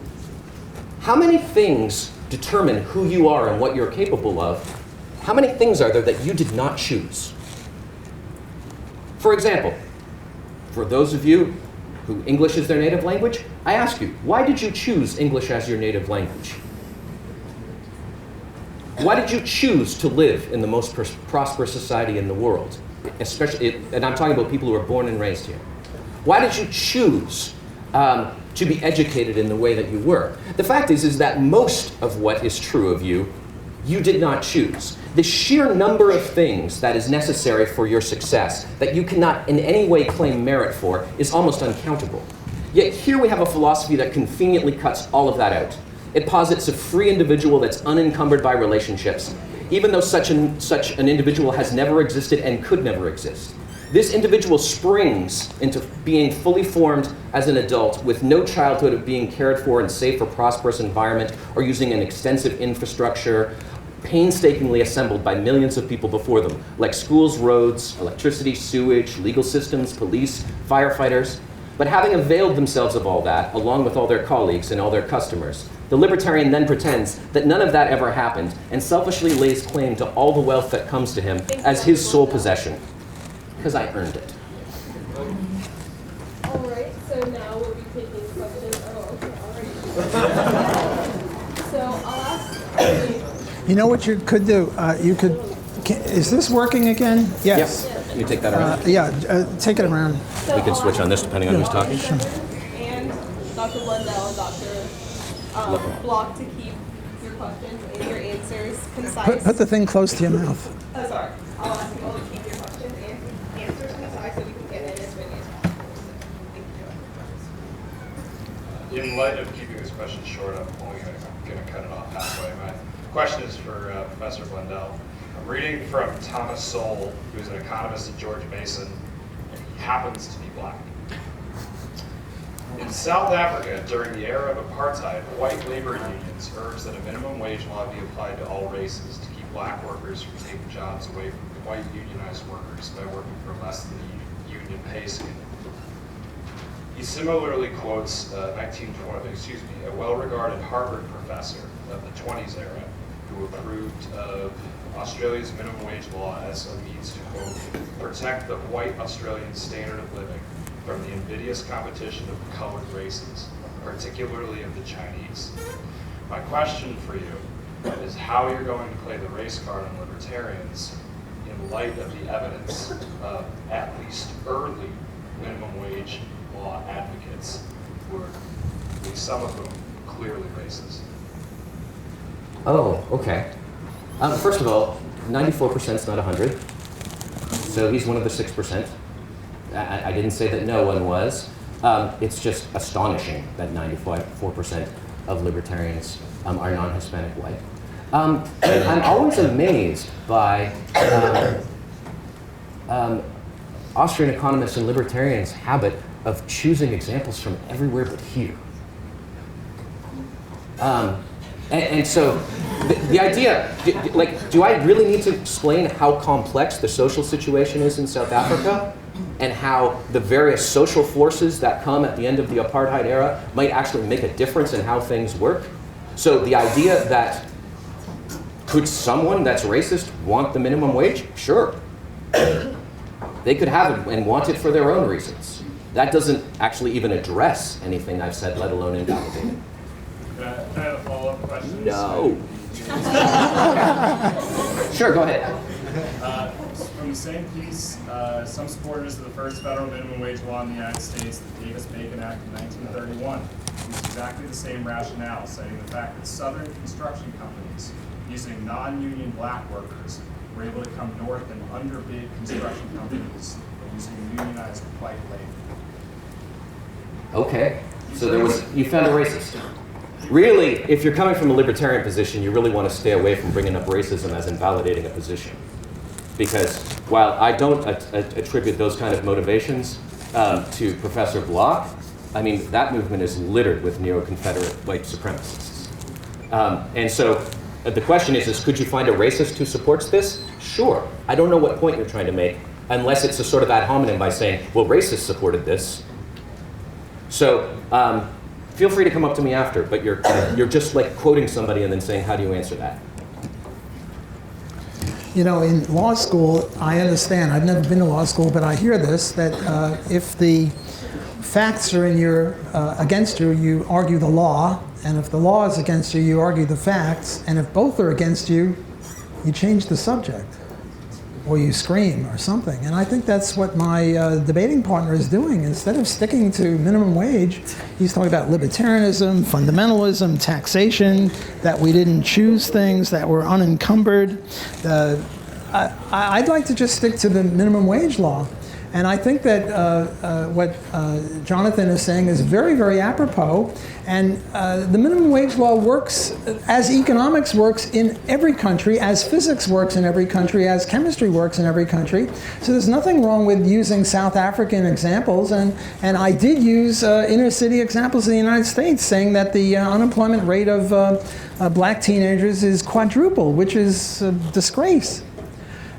how many things determine who you are and what you're capable of? How many things are there that you did not choose? For example, for those of you who English is their native language, I ask you, why did you choose English as your native language? Why did you choose to live in the most prosperous society in the world? Especially, and I'm talking about people who are born and raised here. Why did you choose to be educated in the way that you were? The fact is that most of what is true of you, you did not choose. The sheer number of things that is necessary for your success that you cannot in any way claim merit for is almost uncountable. Yet here we have a philosophy that conveniently cuts all of that out. It posits a free individual that's unencumbered by relationships, even though such an individual has never existed and could never exist. This individual springs into being fully formed as an adult with no childhood of being cared for in safe or prosperous environment or using an extensive infrastructure painstakingly assembled by millions of people before them, like schools, roads, electricity, sewage, legal systems, police, firefighters. But having availed themselves of all that, along with all their colleagues and all their customers, the libertarian then pretends that none of that ever happened and selfishly lays claim to all the wealth that comes to him as his sole possession. Because I earned it. All right, so now we'll be taking questions. Oh, okay, all right. So I'll ask. You know what you could do? Is this working again? Yes. Yep. Can you take that around? Take it around. So We can switch on this depending on who's talking. And Dr. Blundell and Dr. Block to keep your questions and your answers concise. Put the thing close to your mouth. Oh, sorry. I'll ask you all to keep your questions and answers concise so we can get in as many as possible. So, thank you. In light of keeping this question short, I'm only going to cut it off halfway. My question is for Professor Blundell. I'm reading from Thomas Sowell, who's an economist at George Mason, and he happens to be black. In South Africa, during the era of apartheid, white labor unions urged that a minimum wage law be applied to all races to keep black workers from taking jobs away from white unionized workers by working for less than the union pay scale. He similarly quotes a well-regarded Harvard professor of the 20s era who approved of Australia's minimum wage law as a means to, quote, protect the white Australian standard of living from the invidious competition of colored races, particularly of the Chinese. My question for you is how you're going to play the race card on libertarians in light of the evidence of at least early minimum wage law advocates who are, at least some of them, clearly racist. Oh, okay. First of all, 94% is not 100. So he's one of the 6%. I didn't say that no one was. It's just astonishing that 94% of libertarians are non-Hispanic white. And I'm always amazed by Austrian economists and libertarians' habit of choosing examples from everywhere but here. And so the idea, do I really need to explain how complex the social situation is in South Africa and how the various social forces that come at the end of the apartheid era might actually make a difference in how things work? So the idea that could someone that's racist want the minimum wage? Sure. They could have it and want it for their own reasons. That doesn't actually even address anything I've said, let alone invalidate it. Can I have a follow-up question? No. Sure, go ahead. From the same piece, some supporters of the first federal minimum wage law in the United States, the Davis-Bacon Act of 1931, used exactly the same rationale, citing the fact that Southern construction companies using non-union black workers were able to come north and underbid construction companies using unionized white labor. Okay, so you found a racist. Really, if you're coming from a libertarian position, you really want to stay away from bringing up racism as invalidating a position. Because while I don't attribute those kind of motivations to Professor Block, I mean, that movement is littered with neo-Confederate white supremacists. And so the question is, could you find a racist who supports this? Sure. I don't know what point you're trying to make, unless it's a sort of ad hominem by saying, well, racists supported this. So feel free to come up to me after, but you're just like quoting somebody and then saying, how do you answer that? You know, in law school, I understand, I've never been to law school, but I hear this, that if the facts are against you, you argue the law, and if the law is against you, you argue the facts, and if both are against you, you change the subject, or you scream or something. And I think that's what my debating partner is doing. Instead of sticking to minimum wage, he's talking about libertarianism, fundamentalism, taxation, that we didn't choose things, that were unencumbered. I'd like to just stick to the minimum wage law. And I think that what Jonathan is saying is very, very apropos. And the minimum wage law works as economics works in every country, as physics works in every country, as chemistry works in every country. So there's nothing wrong with using South African examples. And I did use inner city examples in the United States, saying that the unemployment rate of black teenagers is quadruple, which is a disgrace.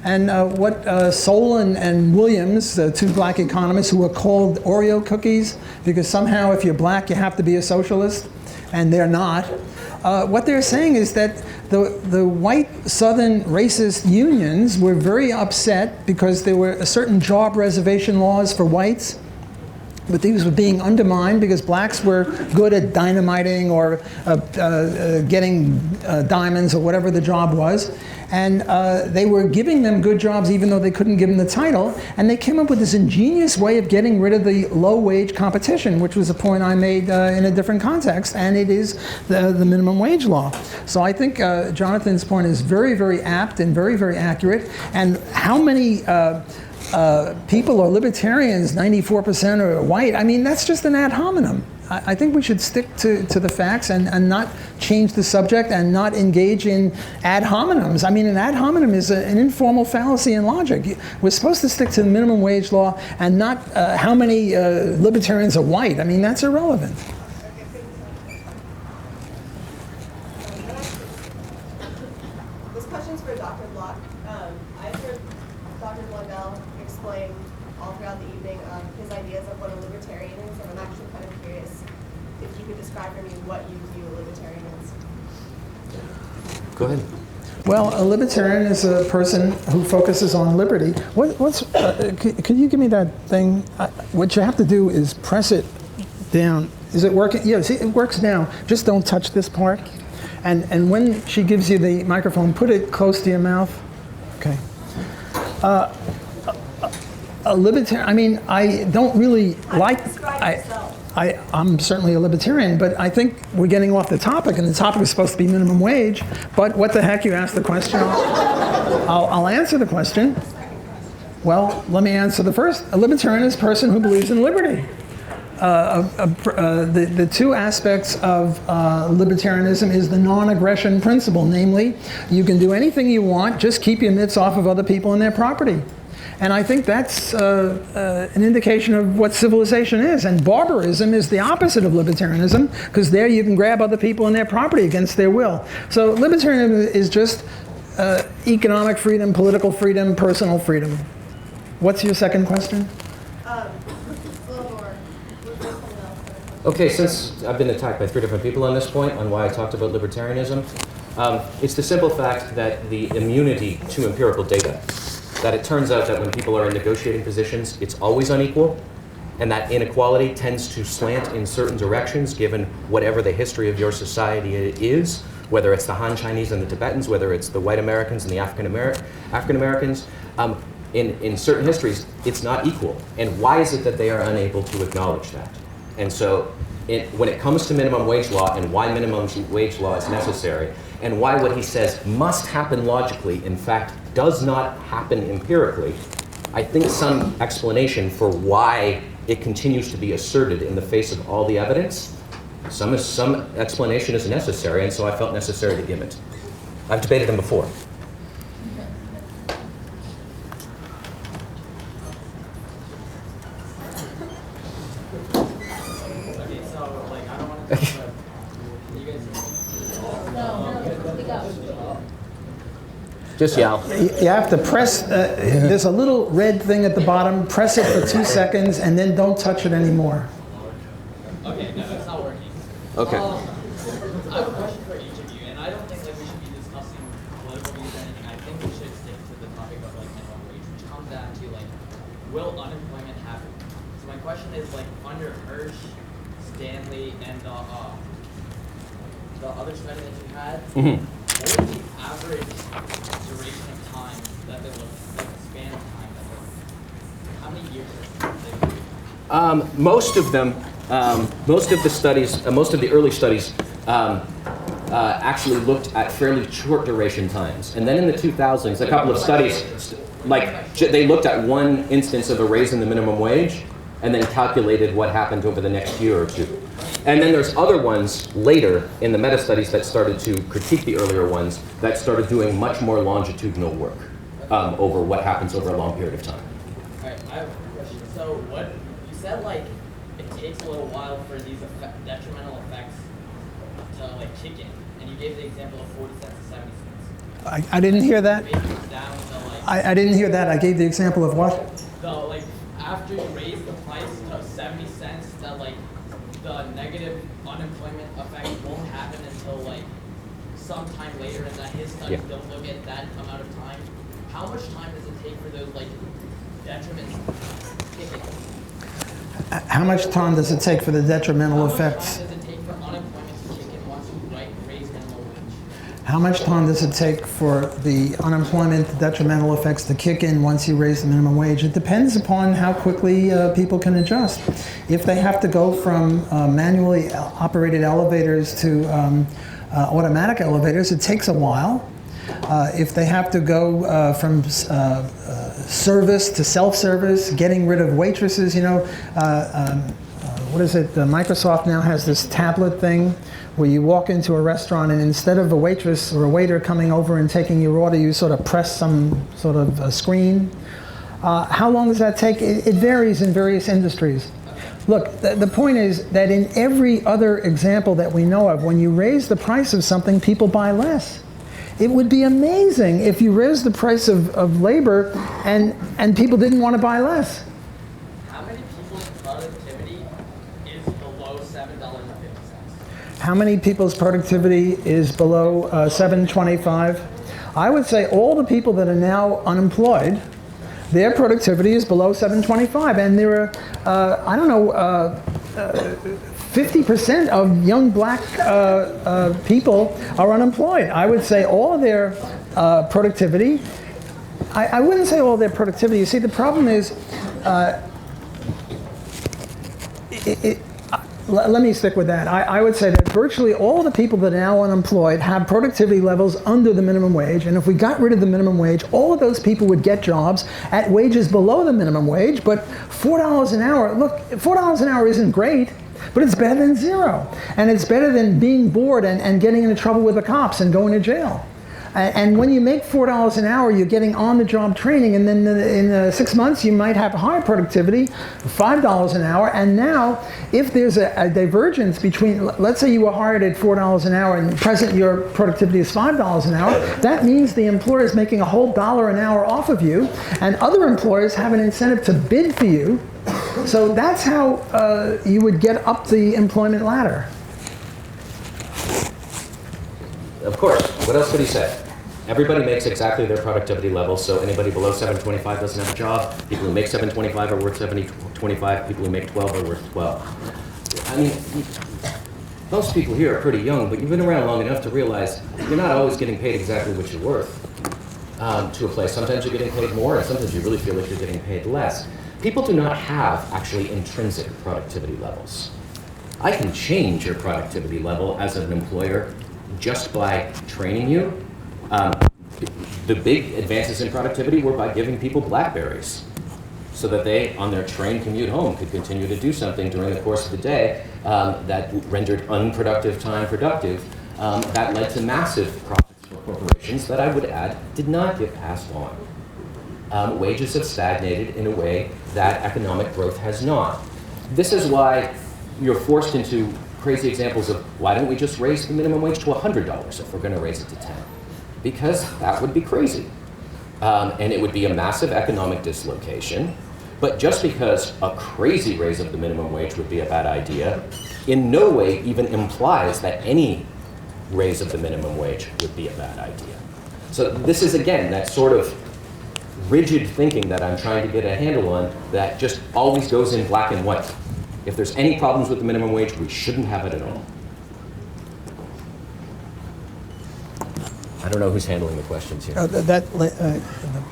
And what Sowell and Williams, the two black economists who were called Oreo cookies, because somehow if you're black you have to be a socialist, and they're not. What they're saying is that the white Southern racist unions were very upset because there were certain job reservation laws for whites, but these were being undermined because blacks were good at dynamiting or getting diamonds or whatever the job was. And they were giving them good jobs even though they couldn't give them the title. And they came up with this ingenious way of getting rid of the low-wage competition, which was a point I made in a different context, and it is the minimum wage law. So I think Jonathan's point is very, very apt and very, very accurate. And how many people are libertarians, 94% are white? I mean, that's just an ad hominem. I think we should stick to the facts and not change the subject and not engage in ad hominems. I mean, an ad hominem is an informal fallacy in logic. We're supposed to stick to the minimum wage law and not how many libertarians are white. I mean, that's irrelevant. This question's for Dr. Block. I've heard Dr. Blundell explain all throughout the evening his ideas of what a libertarian is, and I'm actually kind of curious if you could describe for me what you view a libertarian as. Go ahead. Well, a libertarian is a person who focuses on liberty. Could you give me that thing? What you have to do is press it down. Is it working? Yeah, see, it works now. Just don't touch this part. And when she gives you the microphone, put it close to your mouth. Okay. A libertarian, I mean, I don't really like, I'm certainly a libertarian, but I think we're getting off the topic, and the topic is supposed to be minimum wage. But what the heck, you asked the question. I'll answer the question. Well, let me answer the first. A libertarian is a person who believes in liberty. The two aspects of libertarianism is the non-aggression principle. Namely, you can do anything you want, just keep your mitts off of other people and their property. And I think that's an indication of what civilization is. And barbarism is the opposite of libertarianism, because there you can grab other people and their property against their will. So libertarianism is just economic freedom, political freedom, personal freedom. What's your second question? Okay, since I've been attacked by 3 different people on this point on why I talked about libertarianism, it's the simple fact that the immunity to empirical data, that it turns out that when people are in negotiating positions, it's always unequal, and that inequality tends to slant in certain directions given whatever the history of your society is, whether it's the Han Chinese and the Tibetans, whether it's the white Americans and the African Americans. In certain histories, it's not equal. And why is it that they are unable to acknowledge that? And so when it comes to minimum wage law and why minimum wage law is necessary, and why what he says must happen logically, in fact, does not happen empirically, I think some explanation for why it continues to be asserted in the face of all the evidence, some explanation is necessary, and so I felt necessary to give it. I've debated him before. Just yell. You have to press, there's a little red thing at the bottom, press it for 2 seconds, and then don't touch it anymore. Okay, no, it's not working. Okay. I have a question for each of you, and I don't think that we should be discussing political views or anything. I think we should stick to the topic of like minimum wage, which comes down to like, will unemployment happen? So my question is like, under Hirsch, Stanley, and the other study that you had, what was the average duration of time that they looked, like the span of time that they looked? How many years did they look? Most of them, most of the studies, most of the early studies actually looked at fairly short duration times. And then in the 2000s, a couple of studies, they looked at one instance of a raise in the minimum wage and then calculated what happened over the next year or two. And then there's other ones later in the meta-studies that started to critique the earlier ones that started doing much more longitudinal work over what happens over a long period of time. All right, I have a question. So what, you said like it takes a little while for these detrimental effects to like kick in, and you gave the example of 40 cents to 70 cents. I didn't hear that. Down to like, I didn't hear that. I gave the example of what? like after you raise the price to 70 cents, that like the negative unemployment effect won't happen until like sometime later, and that his studies don't look at that amount of time. How much time does it take for those like detriments to kick in? How much time does it take for the detrimental How much time effects? does it take for unemployment to kick in once you raise minimum wage? How much time does it take for the unemployment, the detrimental effects to kick in once you raise the minimum wage? It depends upon how quickly people can adjust. If they have to go from manually operated elevators to automatic elevators, it takes a while. If they have to go from service to self-service, getting rid of waitresses, you know, what is it? Microsoft now has this tablet thing where you walk into a restaurant and instead of a waitress or a waiter coming over and taking your order, you sort of press some sort of a screen. How long does that take? It varies in various industries. Look, the point is that in every other example that we know of, when you raise the price of something, people buy less. It would be amazing if you raised the price of labor and people didn't want to buy less. How many people's productivity is below $7.50? How many people's productivity is below $7.25? I would say all the people that are now unemployed, their productivity is below $7.25, and there are, I don't know, 50% of young black people are unemployed. I would say all of their productivity, I wouldn't say all of their productivity. You see, the problem is, let me stick with that. I would say that virtually all the people that are now unemployed have productivity levels under the minimum wage, and if we got rid of the minimum wage, all of those people would get jobs at wages below the minimum wage, but $4 an hour, look, $4 an hour isn't great, but it's better than zero. And it's better than being bored and getting into trouble with the cops and going to jail. And when you make $4 an hour, you're getting on-the-job training, and then in 6 months, you might have higher productivity, $5 an hour. And now, if there's a divergence between, let's say you were hired at $4 an hour, and present your productivity is $5 an hour, that means the employer is making a whole $1 an hour off of you, and other employers have an incentive to bid for you. So that's how you would get up the employment ladder. Of course. What else could he say? Everybody makes exactly their productivity level, so anybody below 725 doesn't have a job. People who make 725 are worth 725. People who make 12 are worth 12. I mean, most people here are pretty young, but you've been around long enough to realize you're not always getting paid exactly what you're worth to a place. Sometimes you're getting paid more, and sometimes you really feel like you're getting paid less. People do not have actually intrinsic productivity levels. I can change your productivity level as an employer just by training you. The big advances in productivity were by giving people BlackBerries so that they, on their train commute home, could continue to do something during the course of the day that rendered unproductive time productive. That led to massive profits for corporations that I would add did not get passed on. Wages have stagnated in a way that economic growth has not. This is why you're forced into crazy examples of why don't we just raise the minimum wage to $100 if we're going to raise it to 10? Because that would be crazy. And it would be a massive economic dislocation. But just because a crazy raise of the minimum wage would be a bad idea, in no way even implies that any raise of the minimum wage would be a bad idea. So this is, again, that sort of rigid thinking that I'm trying to get a handle on that just always goes in black and white. If there's any problems with the minimum wage, we shouldn't have it at all. I don't know who's handling the questions here. The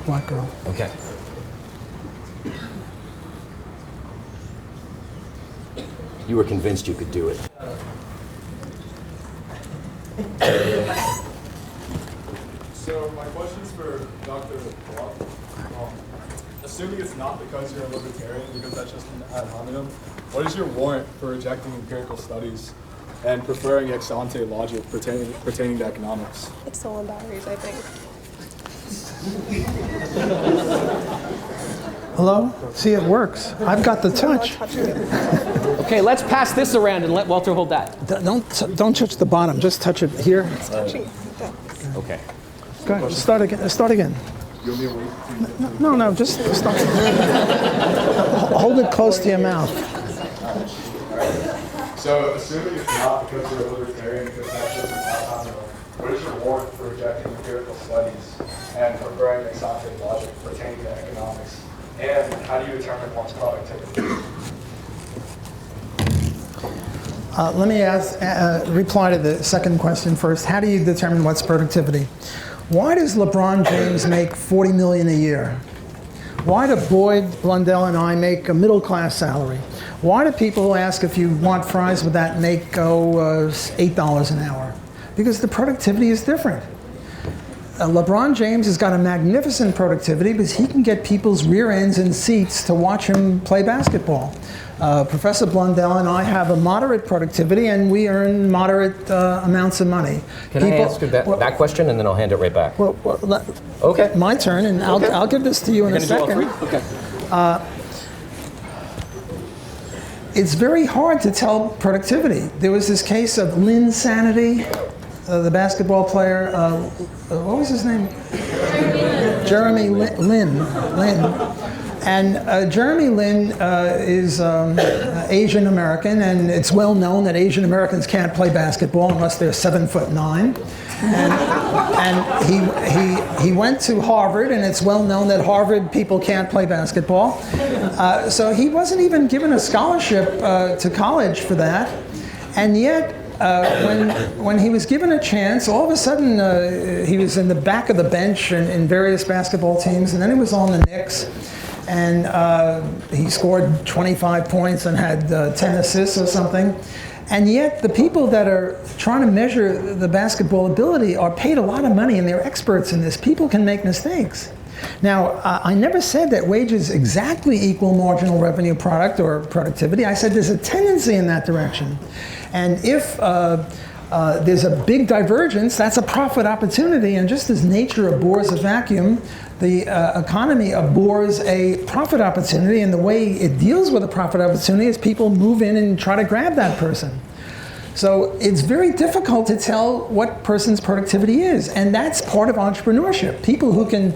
black girl. Okay. You were convinced you could do it. So my question's for Dr. Block. Assuming it's not because you're a libertarian, because that's just an ad hominem, what is your warrant for rejecting empirical studies and preferring ex ante logic pertaining to economics? It's stolen batteries, I think. Hello? See, it works. I've got the touch. Okay, let's pass this around and let Walter hold that. Don't touch the bottom. Just touch it here. It's touching. Okay. Go ahead. Start again. Start again. No. Just start. Hold it close to your mouth. So assuming it's not because you're a libertarian, because that's just an ad hominem, what is your warrant for rejecting empirical studies and preferring ex ante logic pertaining to economics? And how do you determine one's productivity? Let me reply to the second question first. How do you determine what's productivity? Why does LeBron James make $40 million a year? Why do Boyd, Blundell, and I make a middle-class salary? Why do people who ask if you want fries with that make $8 an hour? Because the productivity is different. LeBron James has got a magnificent productivity because he can get people's rear ends in seats to watch him play basketball. Professor Blundell and I have a moderate productivity, and we earn moderate amounts of money. Can I answer that question, and then I'll hand it right back? Okay. My turn, and I'll give this to you in a second. Okay. It's very hard to tell productivity. There was this case of Lynn Sanity, the basketball player. What was his name? Jeremy Lin. And Jeremy Lin is Asian American, and it's well known that Asian Americans can't play basketball unless they're 7'9". And he went to Harvard, and it's well known that Harvard people can't play basketball. So he wasn't even given a scholarship to college for that. And yet, when he was given a chance, all of a sudden he was in the back of the bench in various basketball teams, and then he was on the Knicks. And he scored 25 points and had 10 assists or something. And yet the people that are trying to measure the basketball ability are paid a lot of money, and they're experts in this. People can make mistakes. Now, I never said that wages exactly equal marginal revenue product or productivity. I said there's a tendency in that direction. And if there's a big divergence, that's a profit opportunity. And just as nature abhors a vacuum, the economy abhors a profit opportunity, and the way it deals with a profit opportunity is people move in and try to grab that person. So it's very difficult to tell what person's productivity is, and that's part of entrepreneurship. People who can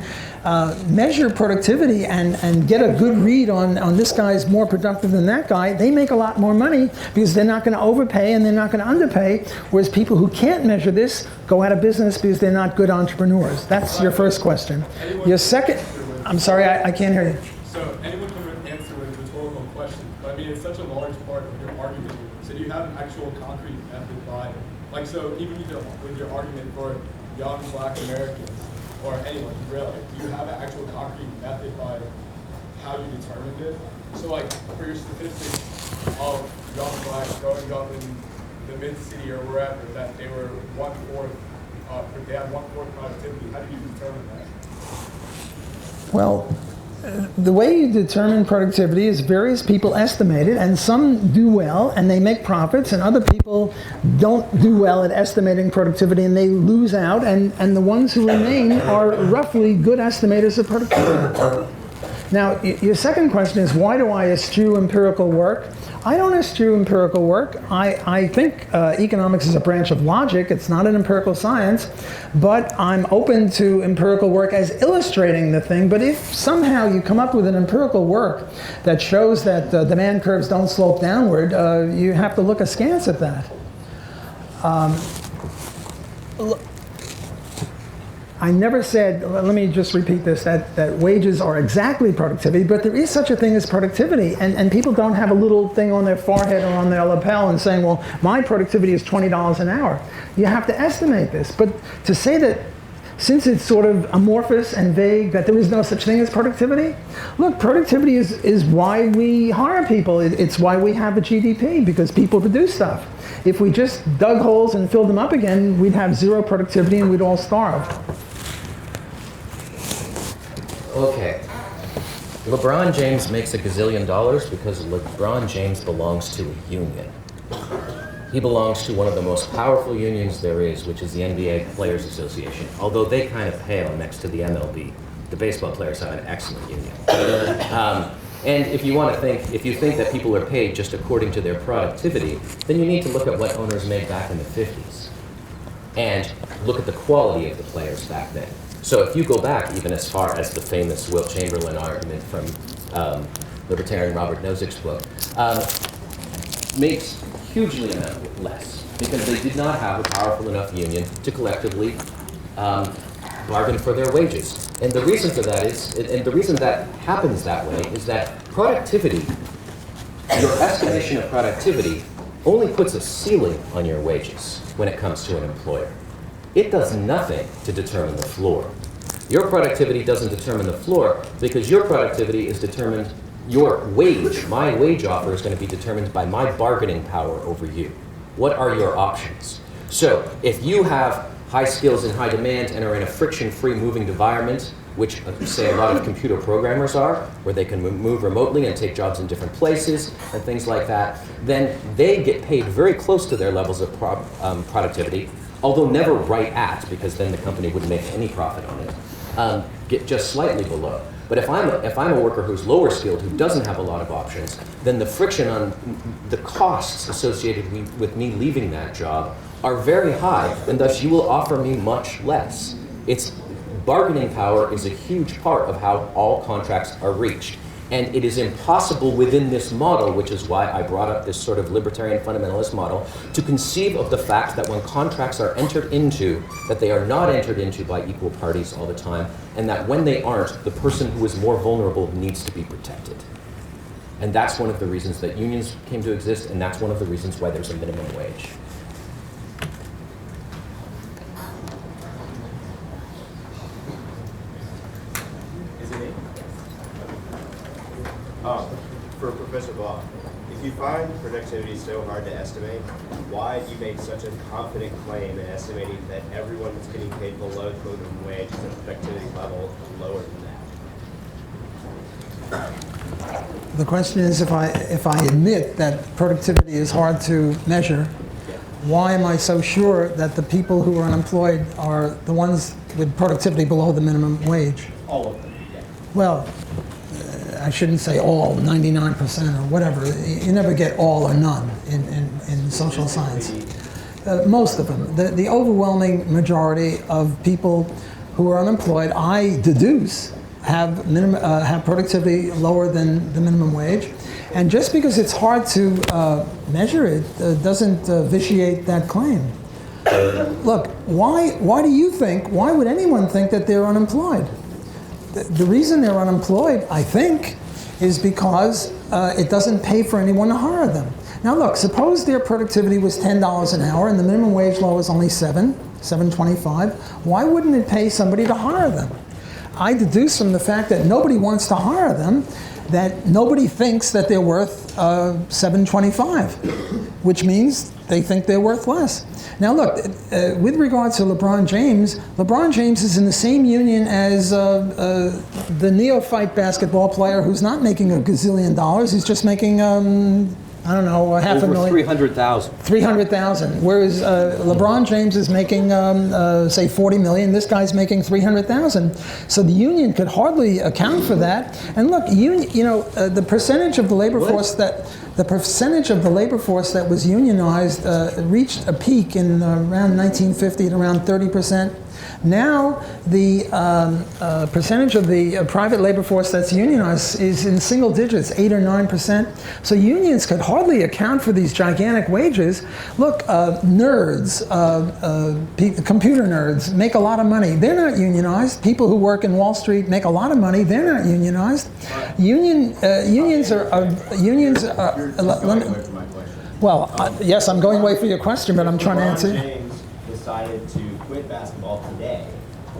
measure productivity and get a good read on this guy's more productive than that guy, they make a lot more money because they're not going to overpay and they're not going to underpay, whereas people who can't measure this go out of business because they're not good entrepreneurs. That's your first question. Your second, I'm sorry, I can't hear you. So anyone can answer with a rhetorical question, but I mean, it's such a large part of your argument. So do you have an actual concrete method by, like, so even with your argument for young Black Americans, or anyone really, do you have an actual concrete method by how you determined it? So like for your statistics of young Blacks growing up in the mid-city or wherever, that they were they had 1/4 productivity, how do you determine that? Well, the way you determine productivity is various people estimate it, and some do well and they make profits, and other people don't do well at estimating productivity and they lose out, and the ones who remain are roughly good estimators of productivity. Now, your second question is, why do I eschew empirical work? I don't eschew empirical work. I think economics is a branch of logic. It's not an empirical science, but I'm open to empirical work as illustrating the thing. But if somehow you come up with an empirical work that shows that demand curves don't slope downward, you have to look askance at that. I never said, let me just repeat this, that wages are exactly productivity, but there is such a thing as productivity, and people don't have a little thing on their forehead or on their lapel and saying, well, my productivity is $20 an hour. You have to estimate this, but to say that since it's sort of amorphous and vague, that there is no such thing as productivity, look, productivity is why we hire people. It's why we have a GDP, because people produce stuff. If we just dug holes and filled them up again, we'd have zero productivity and we'd all starve. Okay. LeBron James makes $1 gazillion because LeBron James belongs to a union. He belongs to one of the most powerful unions there is, which is the NBA Players Association, although they kind of pale next to the MLB. The baseball players have an excellent union. And if you think that people are paid just according to their productivity, then you need to look at what owners made back in the 50s and look at the quality of the players back then. So if you go back even as far as the famous Wilt Chamberlain argument from libertarian Robert Nozick's book, makes hugely less because they did not have a powerful enough union to collectively bargain for their wages. And the reason for that is, and the reason that happens that way is that productivity, your estimation of productivity only puts a ceiling on your wages when it comes to an employer. It does nothing to determine the floor. Your productivity doesn't determine the floor because your productivity is determined, your wage, my wage offer is going to be determined by my bargaining power over you. What are your options? So if you have high skills and high demand and are in a friction-free moving environment, which say a lot of computer programmers are, where they can move remotely and take jobs in different places and things like that, then they get paid very close to their levels of productivity, although never right at, because then the company wouldn't make any profit on it, get just slightly below. But if I'm a worker who's lower skilled, who doesn't have a lot of options, then the friction on the costs associated with me leaving that job are very high, and thus you will offer me much less. It's bargaining power is a huge part of how all contracts are reached. And it is impossible within this model, which is why I brought up this sort of libertarian fundamentalist model, to conceive of the fact that when contracts are entered into, that they are not entered into by equal parties all the time, and that when they aren't, the person who is more vulnerable needs to be protected. And that's one of the reasons that unions came to exist, and that's one of the reasons why there's a minimum wage. For Professor Bach, if you find productivity so hard to estimate, why do you make such a confident claim in estimating that everyone who's getting paid below the minimum wage is at a productivity level lower than that? The question is, if I admit that productivity is hard to measure, why am I so sure that the people who are unemployed are the ones with productivity below the minimum wage? All of them, yeah. Well, I shouldn't say all, 99% or whatever. You never get all or none in social science. Most of them. The overwhelming majority of people who are unemployed, I deduce, have productivity lower than the minimum wage. And just because it's hard to measure it doesn't vitiate that claim. Look, why would anyone think that they're unemployed? The reason they're unemployed, I think, is because it doesn't pay for anyone to hire them. Now look, suppose their productivity was $10 an hour and the minimum wage law is only $7.25. Why wouldn't it pay somebody to hire them? I deduce from the fact that nobody wants to hire them that nobody thinks that they're worth $7.25, which means they think they're worth less. Now look, with regard to LeBron James is in the same union as the neophyte basketball player who's not making a gazillion dollars. He's just making, I don't know, half a million. 300,000. 300,000. Whereas LeBron James is making, say, 40 million. This guy's making 300,000. So the union could hardly account for that. And look, the percentage of the labor force that was unionized reached a peak in around 1950 at around 30%. Now the percentage of the private labor force that's unionized is in single digits, 8 or 9%. So unions could hardly account for these gigantic wages. Look, nerds, computer nerds make a lot of money. They're not unionized. People who work in Wall Street make a lot of money. They're not unionized. Unions are. Well, yes, I'm going away for your question, but I'm trying to answer. James decided to quit basketball today,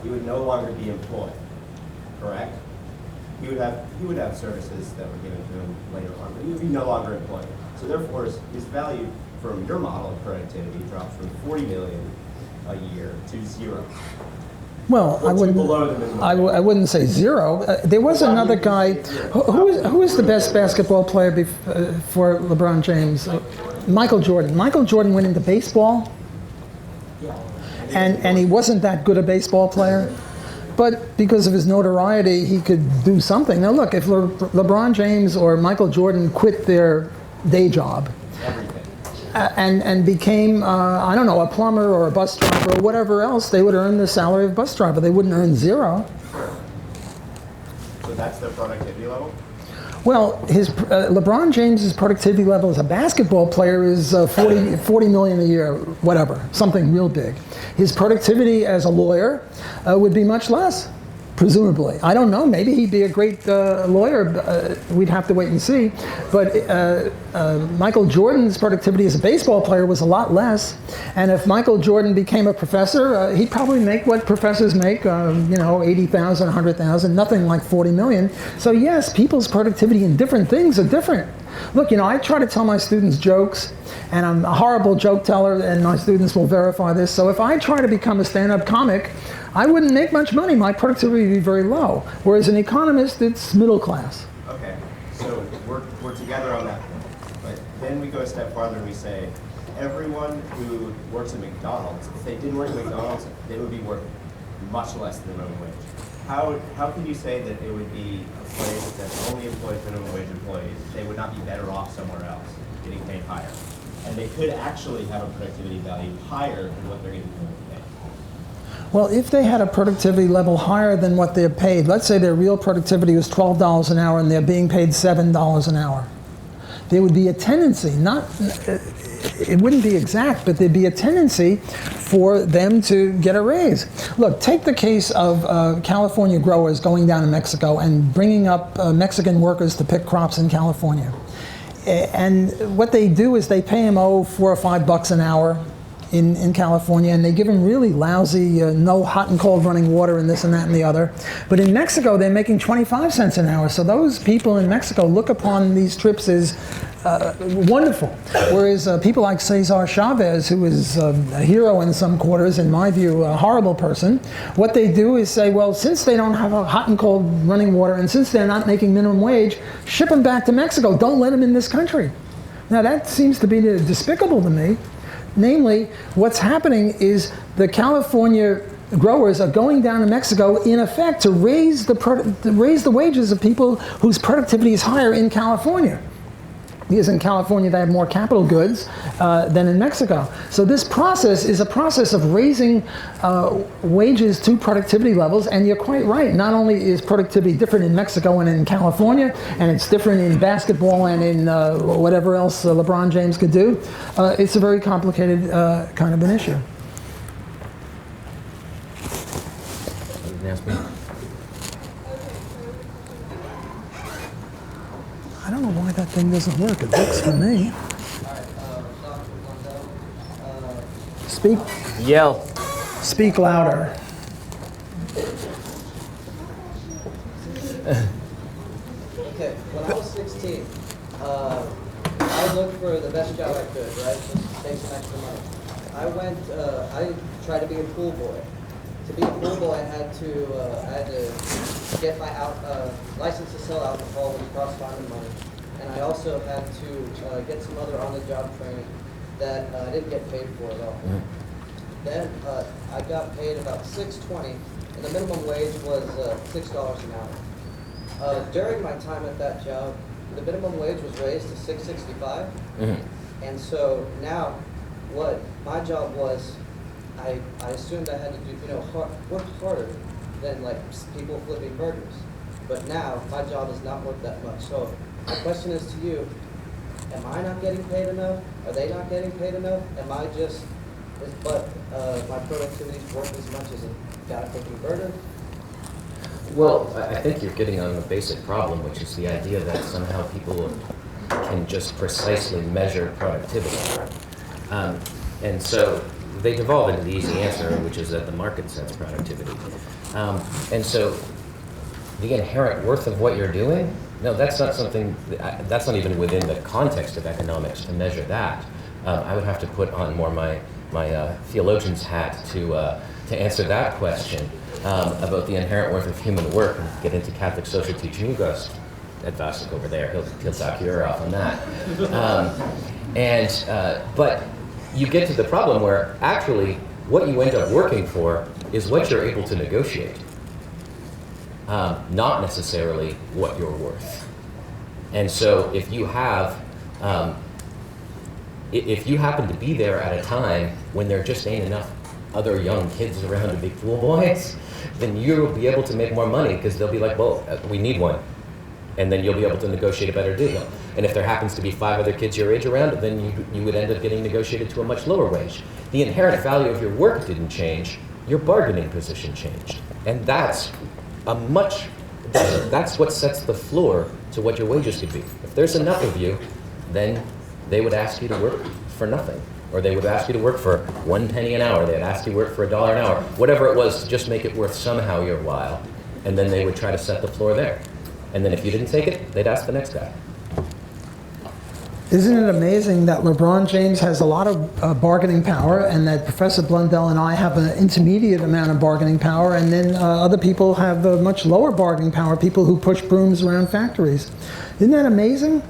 he would no longer be employed, correct? He would have services that were given to him later on, but he would be no longer employed. So therefore, his value from your model of productivity drops from 40 million a year to 0. Well, I wouldn't say 0. There was another guy. Who is the best basketball player for LeBron James? Michael Jordan. Michael Jordan went into baseball, and he wasn't that good a baseball player. But because of his notoriety, he could do something. Now look, if LeBron James or Michael Jordan quit their day job and became, I don't know, a plumber or a bus driver or whatever else, they would earn the salary of a bus driver. They wouldn't earn 0. So that's their productivity level? Well, LeBron James's productivity level as a basketball player is 40 million a year, whatever, something real big. His productivity as a lawyer would be much less, presumably. I don't know. Maybe he'd be a great lawyer. We'd have to wait and see. But Michael Jordan's productivity as a baseball player was a lot less. And if Michael Jordan became a professor, he'd probably make what professors make, you know, 80,000, 100,000, nothing like 40 million. So yes, people's productivity in different things are different. Look, you know, I try to tell my students jokes, and I'm a horrible joke teller, and my students will verify this. So if I try to become a stand-up comic, I wouldn't make much money. My productivity would be very low. Whereas an economist, it's middle class. Okay, so we're together on that point. But then we go a step farther and we say, everyone who works at McDonald's, if they didn't work at McDonald's, they would be worth much less than minimum wage. How can you say that it would be a place that only employs minimum wage employees? They would not be better off somewhere else, getting paid higher. And they could actually have a productivity value higher than what they're getting paid. Well, if they had a productivity level higher than what they're paid, let's say their real productivity was $12 an hour and they're being paid $7 an hour, there would be a tendency, it wouldn't be exact, but there'd be a tendency for them to get a raise. Look, take the case of California growers going down to Mexico and bringing up Mexican workers to pick crops in California. And what they do is they pay them, $4 or $5 an hour in California, and they give them really lousy, no hot and cold running water and this and that and the other. But in Mexico, they're making 25 cents an hour. So those people in Mexico look upon these trips as wonderful. Whereas people like Cesar Chavez, who is a hero in some quarters, in my view, a horrible person, what they do is say, well, since they don't have a hot and cold running water, and since they're not making minimum wage, ship them back to Mexico. Don't let them in this country. Now that seems to be despicable to me. Namely, what's happening is the California growers are going down to Mexico, in effect, to raise the wages of people whose productivity is higher in California. Because in California they have more capital goods than in Mexico. So this process is a process of raising wages to productivity levels, and you're quite right. Not only is productivity different in Mexico and in California, and it's different in basketball and in whatever else LeBron James could do, it's a very complicated kind of an issue. You can ask me. I don't know why that thing doesn't work. It works for me. Dr. Blundell, Speak. Yell. Speak louder. okay, when I was 16, I looked for the best job I could, right? Just to take some extra money. I tried to be a pool boy. To be a pool boy, I had to get my license to sell alcohol, which cost time and money. And I also had to get some other on-the-job training that I didn't get paid for at all. Then I got paid about $6.20, and the minimum wage was $6 an hour. During my time at that job, the minimum wage was raised to $6.65, and so now what my job was, I assumed I had to do, work harder than like people flipping burgers. But now my job is not worth that much. So my question is to you: am I not getting paid enough? Are they not getting paid enough? Am I just? But my productivity is worth as much as a guy flipping burger? Well, I think you're getting on the basic problem, which is the idea that somehow people can just precisely measure productivity. And so they devolve into the easy answer, which is that the market sets productivity. And so the inherent worth of what you're doing, no, that's not something, that's not even within the context of economics to measure that. I would have to put on more my theologian's hat to answer that question about the inherent worth of human work and get into Catholic social teaching. You go at Vasek over there, he'll talk your ear off on that. But you get to the problem where actually what you end up working for is what you're able to negotiate, not necessarily what you're worth. And so if you have, if you happen to be there at a time when there just ain't enough other young kids around to be pool boys, then you'll be able to make more money because they'll be like, well, we need one. And then you'll be able to negotiate a better deal. And if there happens to be 5 other kids your age around, then you would end up getting negotiated to a much lower wage. The inherent value of your work didn't change, your bargaining position changed. And that's that's what sets the floor to what your wages could be. If there's enough of you, then they would ask you to work for nothing. Or they would ask you to work for 1 penny an hour. They'd ask you to work for $1 an hour. Whatever it was, to just make it worth somehow your while. And then they would try to set the floor there. And then if you didn't take it, they'd ask the next guy. Isn't it amazing that LeBron James has a lot of bargaining power, and that Professor Blundell and I have an intermediate amount of bargaining power, and then other people have a much lower bargaining power, people who push brooms around factories? Isn't that amazing?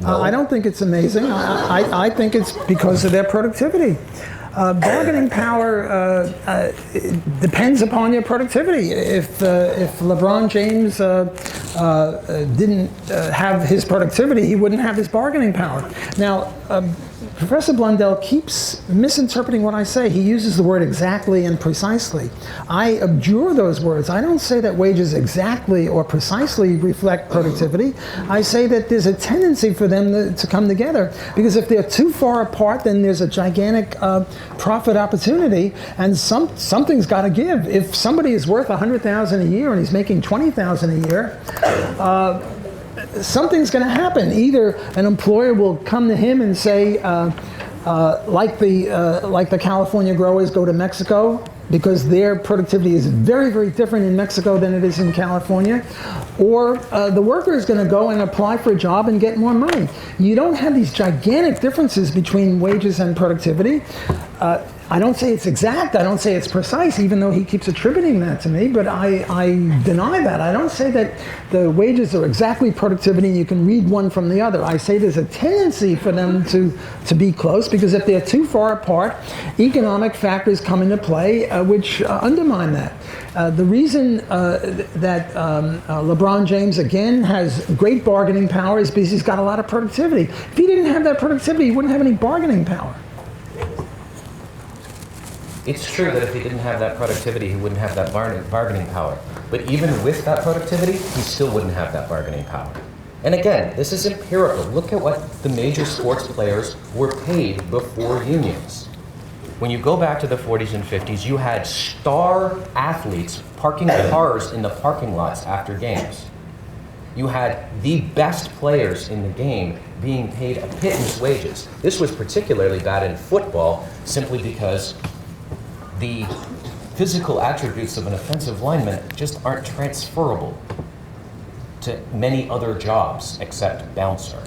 No. I don't think it's amazing. I think it's because of their productivity. Bargaining power depends upon your productivity. If LeBron James didn't have his productivity, he wouldn't have his bargaining power. Now, Professor Blundell keeps misinterpreting what I say. He uses the word exactly and precisely. I abjure those words. I don't say that wages exactly or precisely reflect productivity. I say that there's a tendency for them to come together, because if they're too far apart, then there's a gigantic profit opportunity, and something's got to give. If somebody is worth $100,000 a year and he's making $20,000 a year, something's going to happen. Either an employer will come to him and say, like the California growers go to Mexico, because their productivity is very, very different in Mexico than it is in California, or the worker is going to go and apply for a job and get more money. You don't have these gigantic differences between wages and productivity. I don't say it's exact, I don't say it's precise, even though he keeps attributing that to me, but I deny that. I don't say that the wages are exactly productivity and you can read one from the other. I say there's a tendency for them to be close, because if they're too far apart, economic factors come into play which undermine that. The reason that LeBron James, again, has great bargaining power is because he's got a lot of productivity. If he didn't have that productivity, he wouldn't have any bargaining power. It's true that if he didn't have that productivity, he wouldn't have that bargaining power. But even with that productivity, he still wouldn't have that bargaining power. And again, this is empirical. Look at what the major sports players were paid before unions. When you go back to the 40s and 50s, you had star athletes parking cars in the parking lots after games. You had the best players in the game being paid a pittance wages. This was particularly bad in football, simply because the physical attributes of an offensive lineman just aren't transferable to many other jobs except bouncer.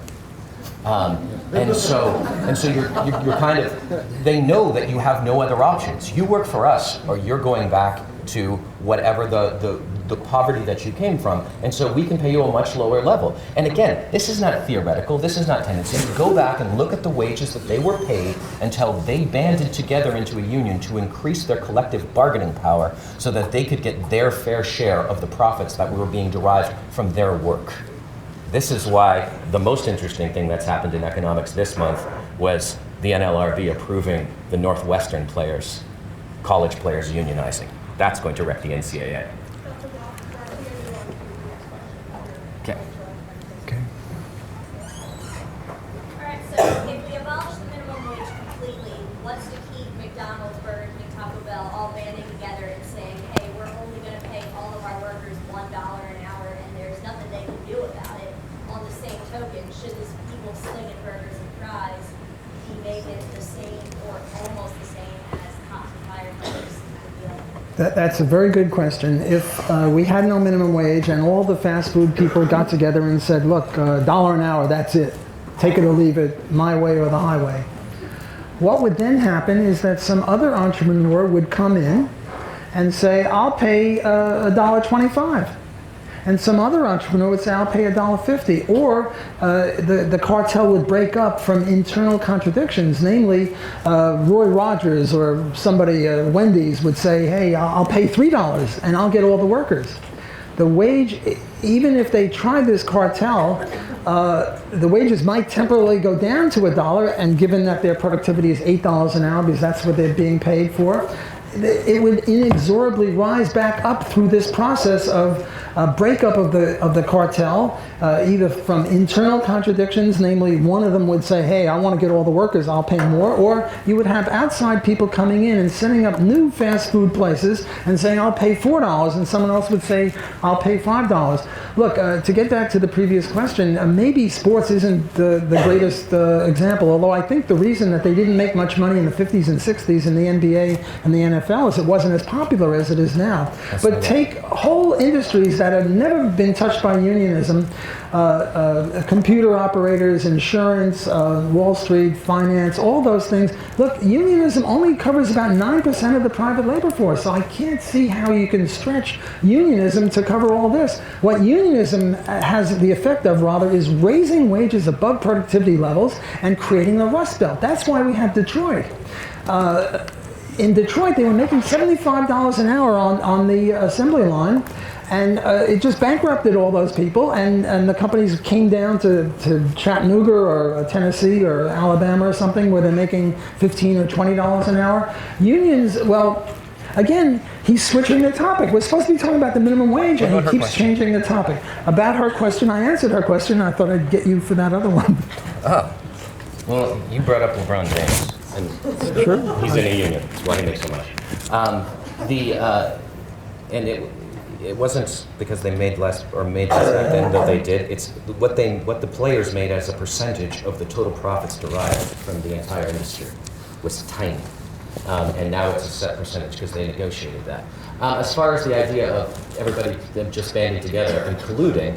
And so you're kind of, they know that you have no other options. You work for us, or you're going back to whatever the poverty that you came from, and so we can pay you a much lower level. And again, this is not theoretical, this is not tendency. Go back and look at the wages that they were paid until they banded together into a union to increase their collective bargaining power so that they could get their fair share of the profits that were being derived from their work. This is why the most interesting thing that's happened in economics this month was the NLRB approving the Northwestern players, college players unionizing. That's going to wreck the NCAA. Okay. Okay. All right, so if we abolish the minimum wage completely, what's to keep McDonald's, Burger King, Taco Bell all banding together and saying, hey, we're only going to pay all of our workers $1 an hour and there's nothing they can do about it? On the same token, should these people slinging burgers and fries be making the same or almost the same as hot firefighters? That's a very good question. If we had no minimum wage and all the fast food people got together and said, look, $1 an hour, that's it. Take it or leave it, my way or the highway. What would then happen is that some other entrepreneur would come in and say, I'll pay $1.25. And some other entrepreneur would say, I'll pay $1.50. Or the cartel would break up from internal contradictions. Namely, Roy Rogers or somebody, Wendy's, would say, hey, I'll pay $3 and I'll get all the workers. The wage, even if they tried this cartel, the wages might temporarily go down to $1, and given that their productivity is $8 an hour because that's what they're being paid for, it would inexorably rise back up through this process of breakup of the cartel, either from internal contradictions, namely one of them would say, hey, I want to get all the workers, I'll pay more, or you would have outside people coming in and setting up new fast food places and saying, I'll pay $4, and someone else would say, I'll pay $5. Look, to get back to the previous question, maybe sports isn't the greatest example, although I think the reason that they didn't make much money in the 50s and 60s in the NBA and the NFL is it wasn't as popular as it is now. But take whole industries that have never been touched by unionism, computer operators, insurance, Wall Street, finance, all those things. Look, unionism only covers about 9% of the private labor force, so I can't see how you can stretch unionism to cover all this. What unionism has the effect of, rather, is raising wages above productivity levels and creating the Rust Belt. That's why we have Detroit. In Detroit, they were making $75 an hour on the assembly line, and it just bankrupted all those people, and the companies came down to Chattanooga or Tennessee or Alabama or something where they're making $15 or $20 an hour. Unions, well, again, he's switching the topic. We're supposed to be talking about the minimum wage, and he keeps changing the topic. About her question, I answered her question. I thought I'd get you for that other one. Oh, well, you brought up LeBron James. And Sure. he's in a union. That's why he makes so much. And it wasn't because they made less back then that they did. It's what the players made as a percentage of the total profits derived from the entire industry was tiny. And now it's a set percentage because they negotiated that. As far as the idea of everybody them just banding together and colluding,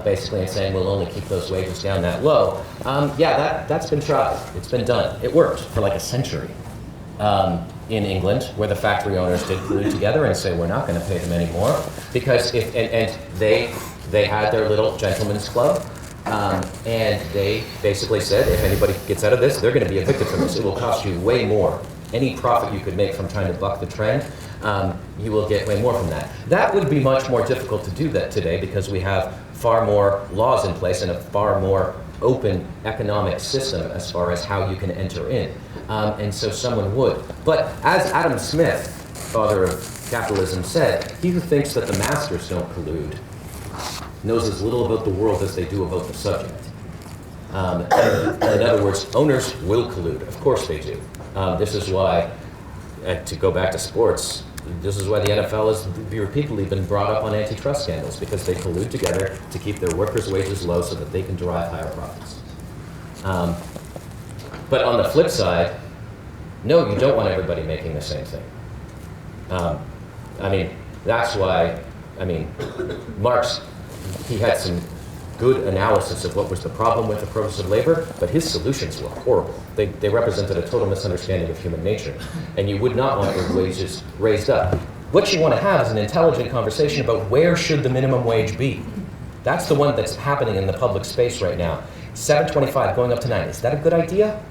basically and saying we'll only keep those wages down that low, that's been tried. It's been done. It worked for like a century in England, where the factory owners did collude together and say we're not going to pay them anymore because they had their little gentleman's club. And they basically said, if anybody gets out of this, they're going to be evicted from this. It will cost you way more. Any profit you could make from trying to buck the trend, you will get way more from that. That would be much more difficult to do that today because we have far more laws in place and a far more open economic system as far as how you can enter in. And so someone would. But as Adam Smith, father of capitalism, said, he who thinks that the masters don't collude knows as little about the world as they do about the subject. In other words, owners will collude. Of course they do. This is why, to go back to sports, this is why the NFL has repeatedly been brought up on antitrust scandals, because they collude together to keep their workers' wages low so that they can derive higher profits. But on the flip side, no, you don't want everybody making the same thing. That's why, Marx, he had some good analysis of what was the problem with the progressive labor, but his solutions were horrible. They represented a total misunderstanding of human nature, and you would not want your wages raised up. What you want to have is an intelligent conversation about where should the minimum wage be. That's the one that's happening in the public space right now. $7.25 going up to $9. Is that a good idea?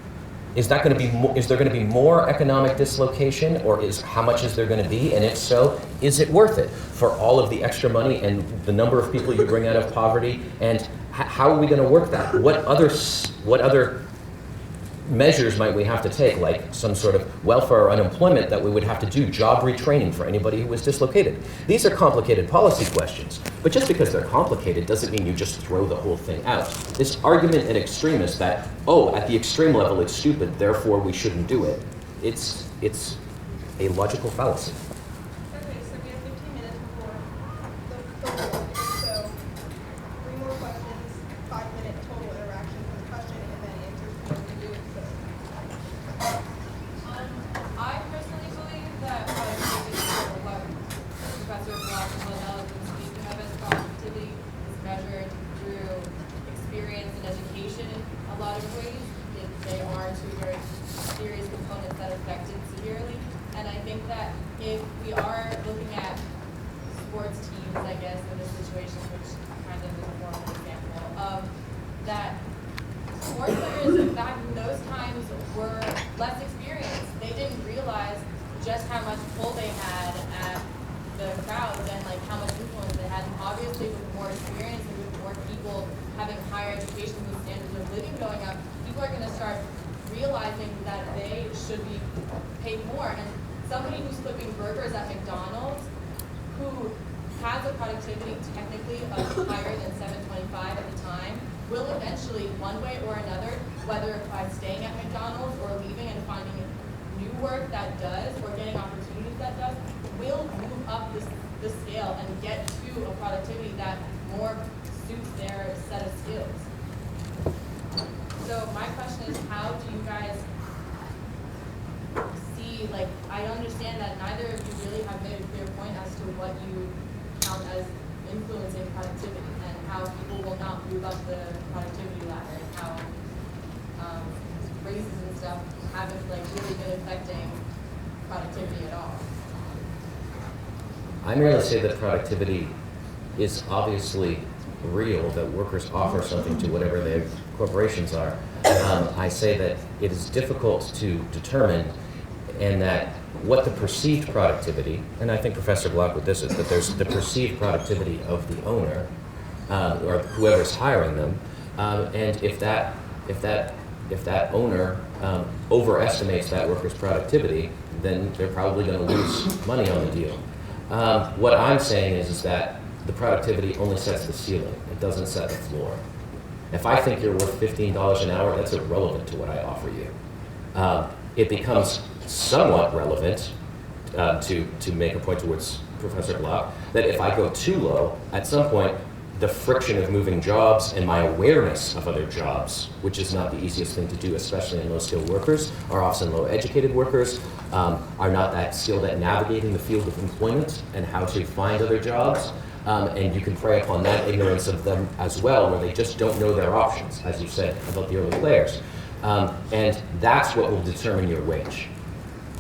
Is there going to be more economic dislocation, or how much is there going to be? And if so, is it worth it for all of the extra money and the number of people you bring out of poverty? And how are we going to work that? What other measures might we have to take, like some sort of welfare or unemployment that we would have to do, job retraining for anybody who was dislocated? These are complicated policy questions, but just because they're complicated doesn't mean you just throw the whole thing out. This argument in extremis that, at the extreme level it's stupid, therefore we shouldn't do it, it's a logical fallacy. Okay, so we have 15 minutes before the vote. So 3 more questions, 5-minute total interaction for the question, and then answers for the do. I personally believe that what Professor Blundell has been speaking of as productivity is measured through experience and education in a lot of ways. They are two very serious components that affect it severely. And I think that if we are looking at sports teams, I guess, in this situation, which kind of is more of an example, that sports players back in those times were less experienced. They didn't realize just how much pull they had at the crowds and how much influence they had. And obviously, with more experience and with more people having higher education, with standards of living going up, people are going to start realizing that they should be paid more. And somebody who's flipping burgers at McDonald's, who has a productivity technically of higher than 725 at the time, will eventually, one way or another, whether by staying at McDonald's or leaving and finding new work that does, or getting opportunities that does, will move up the scale and get to a productivity that more suits their set of skills. So my question is, how do you guys see, like, I understand that neither of you really have made a clear point as to what you count as influencing productivity and how people will not move up the productivity ladder and how raises and stuff haven't like really been affecting productivity at all. I merely say that productivity is obviously real, that workers offer something to whatever their corporations are. I say that it is difficult to determine, and that what the perceived productivity, and I think Professor Block with this is that there's the perceived productivity of the owner or whoever's hiring them, and if that owner overestimates that worker's productivity, then they're probably going to lose money on the deal. What I'm saying is that the productivity only sets the ceiling. It doesn't set the floor. If I think you're worth $15 an hour, that's irrelevant to what I offer you. It becomes somewhat relevant to make a point towards Professor Block, that if I go too low, at some point, the friction of moving jobs and my awareness of other jobs, which is not the easiest thing to do, especially in low-skilled workers, are often low-educated workers, are not that skilled at navigating the field of employment and how to find other jobs. And you can prey upon that ignorance of them as well, where they just don't know their options, as you said about the early players. And that's what will determine your wage.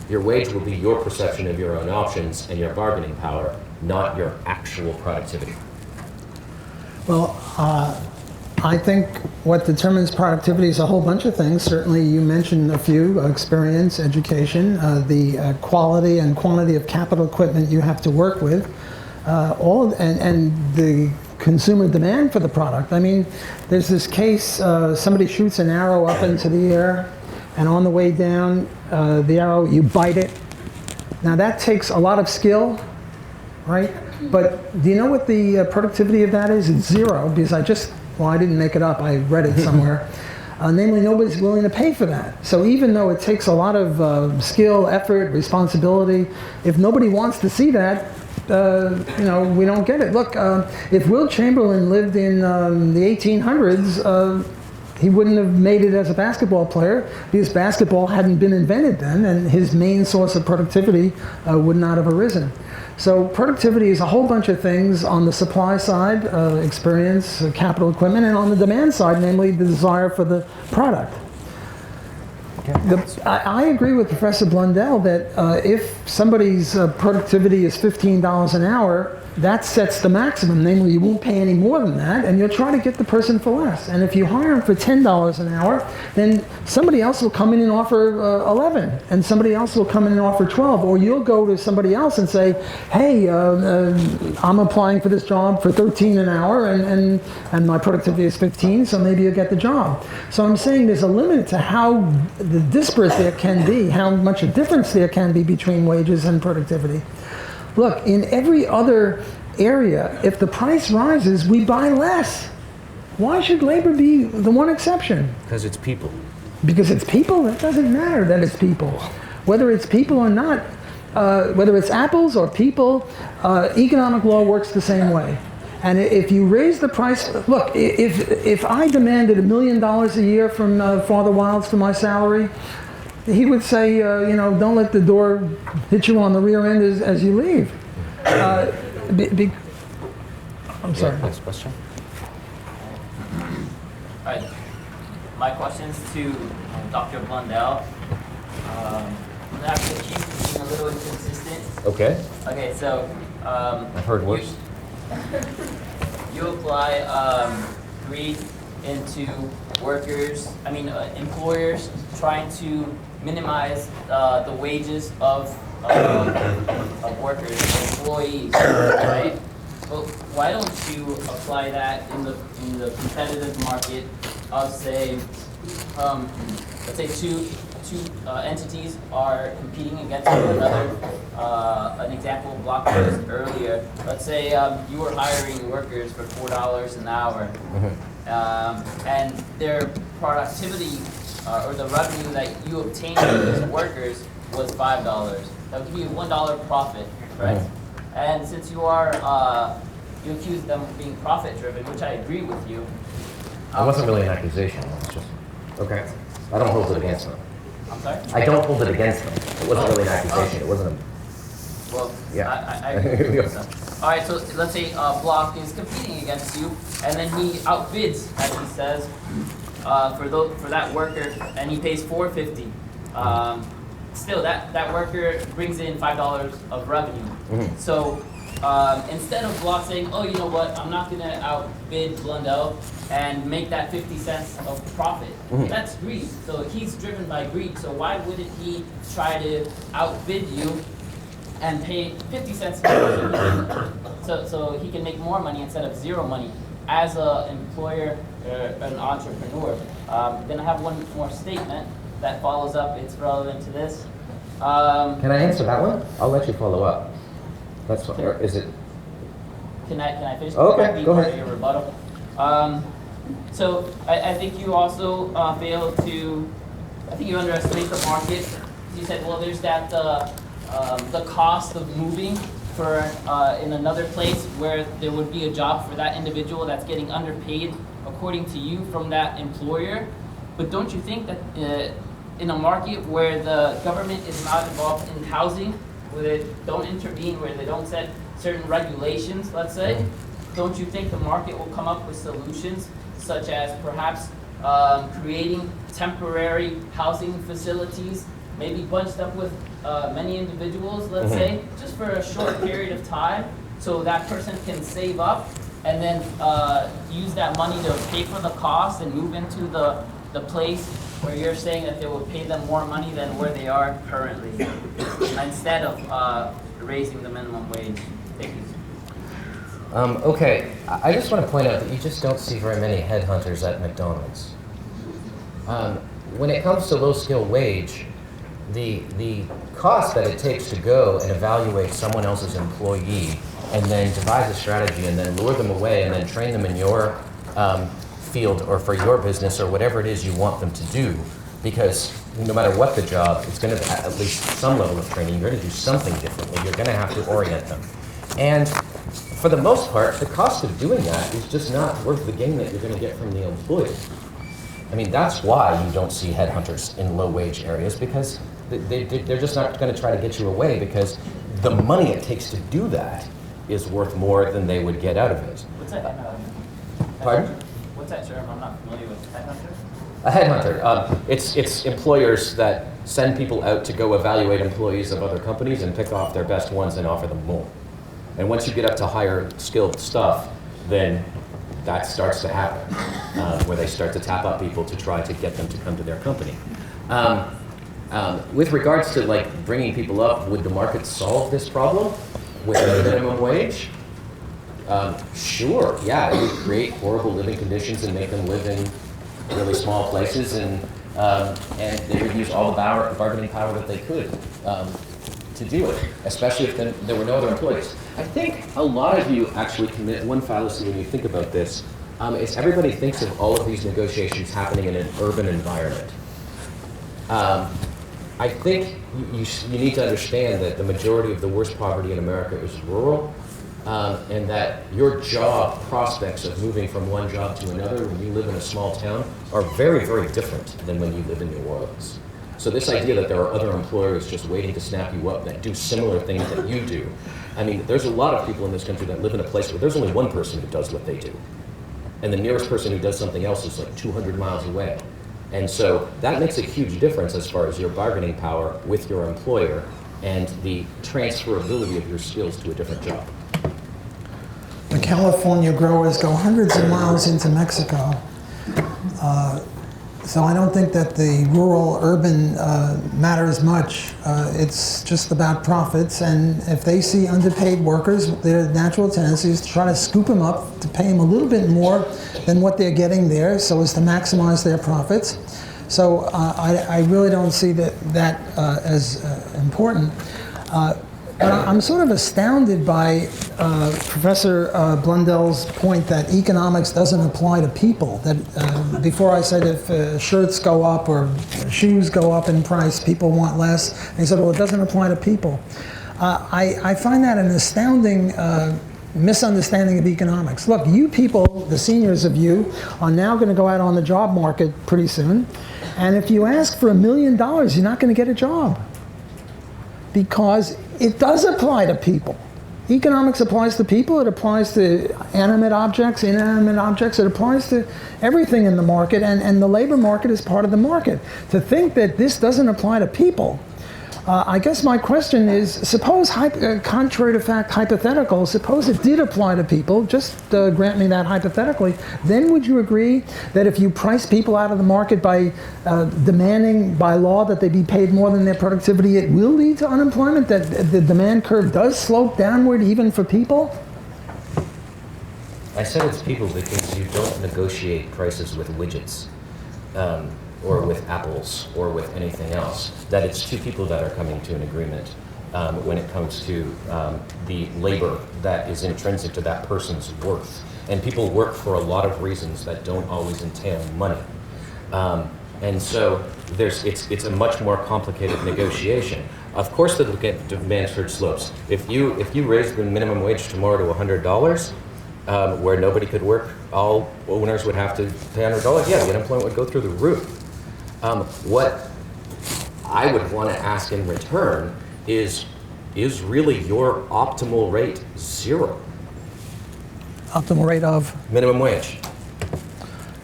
Your wage will be your perception of your own options and your bargaining power, not your actual productivity. Well, I think what determines productivity is a whole bunch of things. Certainly, you mentioned a few: experience, education, the quality and quantity of capital equipment you have to work with, and the consumer demand for the product. I mean, there's this case: somebody shoots an arrow up into the air, and on the way down, the arrow, you bite it. Now that takes a lot of skill, right? But do you know what the productivity of that is? It's zero, because I didn't make it up, I read it somewhere. Namely, nobody's willing to pay for that. So even though it takes a lot of skill, effort, responsibility, if nobody wants to see that, we don't get it. Look, if Will Chamberlain lived in the 1800s, he wouldn't have made it as a basketball player, because basketball hadn't been invented then, and his main source of productivity would not have arisen. So productivity is a whole bunch of things on the supply side, experience, capital equipment, and on the demand side, namely the desire for the product. I agree with Professor Blundell that if somebody's productivity is $15 an hour, that sets the maximum. Namely, you won't pay any more than that, and you'll try to get the person for less. And if you hire them for $10 an hour, then somebody else will come in and offer 11, and somebody else will come in and offer 12. Or you'll go to somebody else and say, hey, I'm applying for this job for 13 an hour, and my productivity is 15, so maybe you'll get the job. So I'm saying there's a limit to how disparate there can be, how much a difference there can be between wages and productivity. Look, in every other area, if the price rises, we buy less. Why should labor be the one exception? Because it's people. Because it's people? It doesn't matter that it's people. Whether it's people or not, whether it's apples or people, economic law works the same way. And if you raise the price, look, if I demanded $1 million a year from Father Wilds for my salary, he would say, don't let the door hit you on the rear end as you leave. I'm sorry. Yeah, next question. All right. My question's to Dr. Blundell. Actually, she's being a little inconsistent. Okay. Okay, so I've heard worse. You apply greed into employers trying to minimize the wages of workers, employees, right? Well, why don't you apply that in the competitive market of say, let's say two two entities are competing against one another. An example Block used earlier. Let's say you were hiring workers for $4 an hour, and their productivity or the revenue that you obtained from these workers was $5. That would give you $1 profit, right? And since you accuse them of being profit-driven, which I agree with you. It wasn't really an accusation. It was just, okay. I don't hold it against them. I'm sorry? I don't hold it against them. It wasn't really an accusation. It wasn't a... Well, Yeah. I agree with them. All right, so let's say Block is competing against you, and then he outbids, as he says, for that worker, and he pays $4.50. Still, that worker brings in $5 of revenue. So instead of Block saying, oh, you know what, I'm not going to outbid Blundell and make that 50 cents of profit. That's greed. So he's driven by greed. So why wouldn't he try to outbid you and pay 50 cents so he can make more money instead of zero money as an employer or an entrepreneur? Then I have one more statement that follows up. It's relevant to this. Can I answer that one? I'll let you follow up. That's what, or is it? Can I finish? Okay, go ahead. Your rebuttal. So I think you also fail to, I think you underestimate the market. You said, well, there's that the cost of moving for in another place where there would be a job for that individual that's getting underpaid according to you from that employer. But don't you think that in a market where the government is not involved in housing, where they don't intervene, where they don't set certain regulations, let's say, don't you think the market will come up with solutions such as perhaps creating temporary housing facilities, maybe bunched up with many individuals, let's say, just for a short period of time, so that person can save up and then use that money to pay for the cost and move into the place where you're saying that they will pay them more money than where they are currently, instead of raising the minimum wage. Thank you. Okay, I just want to point out that you just don't see very many headhunters at McDonald's. When it comes to low skill wage, the cost that it takes to go and evaluate someone else's employee and then devise a strategy and then lure them away and then train them in your field or for your business or whatever it is you want them to do, because no matter what the job, it's going to at least some level of training. You're going to do something differently. You're going to have to orient them. And for the most part, the cost of doing that is just not worth the gain that you're going to get from the employee. I mean, that's why you don't see headhunters in low-wage areas, because they're just not going to try to get you away, because the money it takes to do that is worth more than they would get out of it. What's that? Pardon? What's that term? I'm not familiar with headhunter. A headhunter. It's employers that send people out to go evaluate employees of other companies and pick off their best ones and offer them more. And once you get up to higher skilled stuff, then that starts to happen, where they start to tap up people to try to get them to come to their company. With regards to like bringing people up, would the market solve this problem with a minimum wage? Sure, yeah, it would create horrible living conditions and make them live in really small places, and they would use all the bargaining power that they could to do it, especially if there were no other employees. I think a lot of you actually commit one fallacy when you think about this. Is everybody thinks of all of these negotiations happening in an urban environment. I think you need to understand that the majority of the worst poverty in America is rural, and that your job prospects of moving from one job to another when you live in a small town are very, very different than when you live in New Orleans. So this idea that there are other employers just waiting to snap you up that do similar things that you do. I mean, there's a lot of people in this country that live in a place where there's only one person who does what they do. And the nearest person who does something else is like 200 miles away. And so that makes a huge difference as far as your bargaining power with your employer and the transferability of your skills to a different job. The California growers go hundreds of miles into Mexico. So I don't think that the rural-urban matters much. It's just about profits, and if they see underpaid workers, their natural tendency is to try to scoop them up, to pay them a little bit more than what they're getting there, so as to maximize their profits. So I really don't see that as important. But I'm sort of astounded by Professor Blundell's point that economics doesn't apply to people. That before I said if shirts go up or shoes go up in price, people want less. And he said, well, it doesn't apply to people. I find that an astounding misunderstanding of economics. Look, you people, the seniors of you, are now going to go out on the job market pretty soon. And if you ask for $1 million, you're not going to get a job. Because it does apply to people. Economics applies to people, it applies to animate objects, inanimate objects, it applies to everything in the market, and the labor market is part of the market. To think that this doesn't apply to people, I guess my question is, suppose, contrary to fact, hypothetical, suppose it did apply to people, just grant me that hypothetically, then would you agree that if you price people out of the market by demanding by law that they be paid more than their productivity, it will lead to unemployment, that the demand curve does slope downward even for people? I said it's people because you don't negotiate prices with widgets. Or with apples, or with anything else. That it's two people that are coming to an agreement when it comes to the labor that is intrinsic to that person's worth. And people work for a lot of reasons that don't always entail money. And so it's a much more complicated negotiation. Of course, the demand curve slopes. If you raise the minimum wage tomorrow to $100, where nobody could work, all owners would have to pay $100. Yeah, the unemployment would go through the roof. What I would want to ask in return is really your optimal rate 0? Optimal rate of? Minimum wage.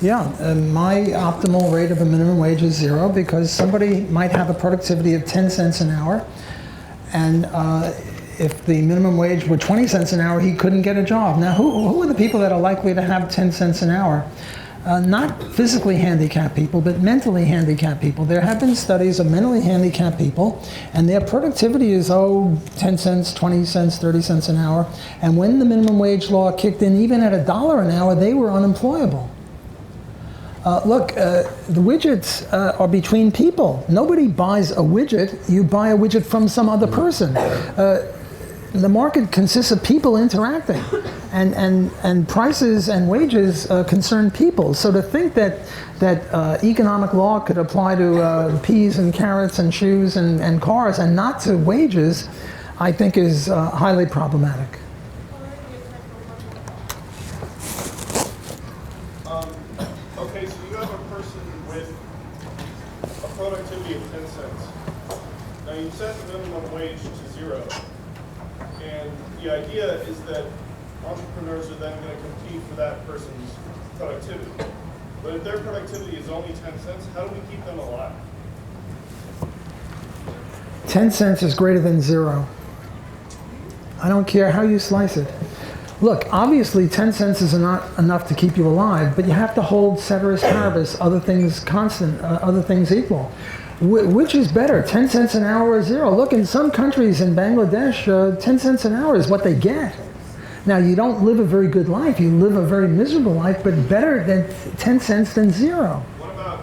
Yeah, my optimal rate of a minimum wage is 0 because somebody might have a productivity of 10 cents an hour, and if the minimum wage were 20 cents an hour, he couldn't get a job. Now, who are the people that are likely to have 10 cents an hour? Not physically handicapped people, but mentally handicapped people. There have been studies of mentally handicapped people, and their productivity is, 10 cents, 20 cents, 30 cents an hour. And when the minimum wage law kicked in, even at $1 an hour, they were unemployable. Look, the widgets are between people. Nobody buys a widget. You buy a widget from some other person. The market consists of people interacting, and prices and wages concern people. So to think that economic law could apply to peas and carrots and shoes and cars and not to wages, I think is highly problematic. Okay, so you have a person with a productivity of 10 cents. Now you set the minimum wage to 0. And the idea is that entrepreneurs are then going to compete for that person's productivity. But if their productivity is only 10 cents, how do we keep them alive? 10 cents is greater than 0. I don't care how you slice it. Look, obviously 10 cents is not enough to keep you alive, but you have to hold ceteris paribus, other things constant, other things equal. Which is better, 10 cents an hour or 0? Look, in some countries, in Bangladesh, 10 cents an hour is what they get. Now, you don't live a very good life, you live a very miserable life, but better than 10 cents than 0. What about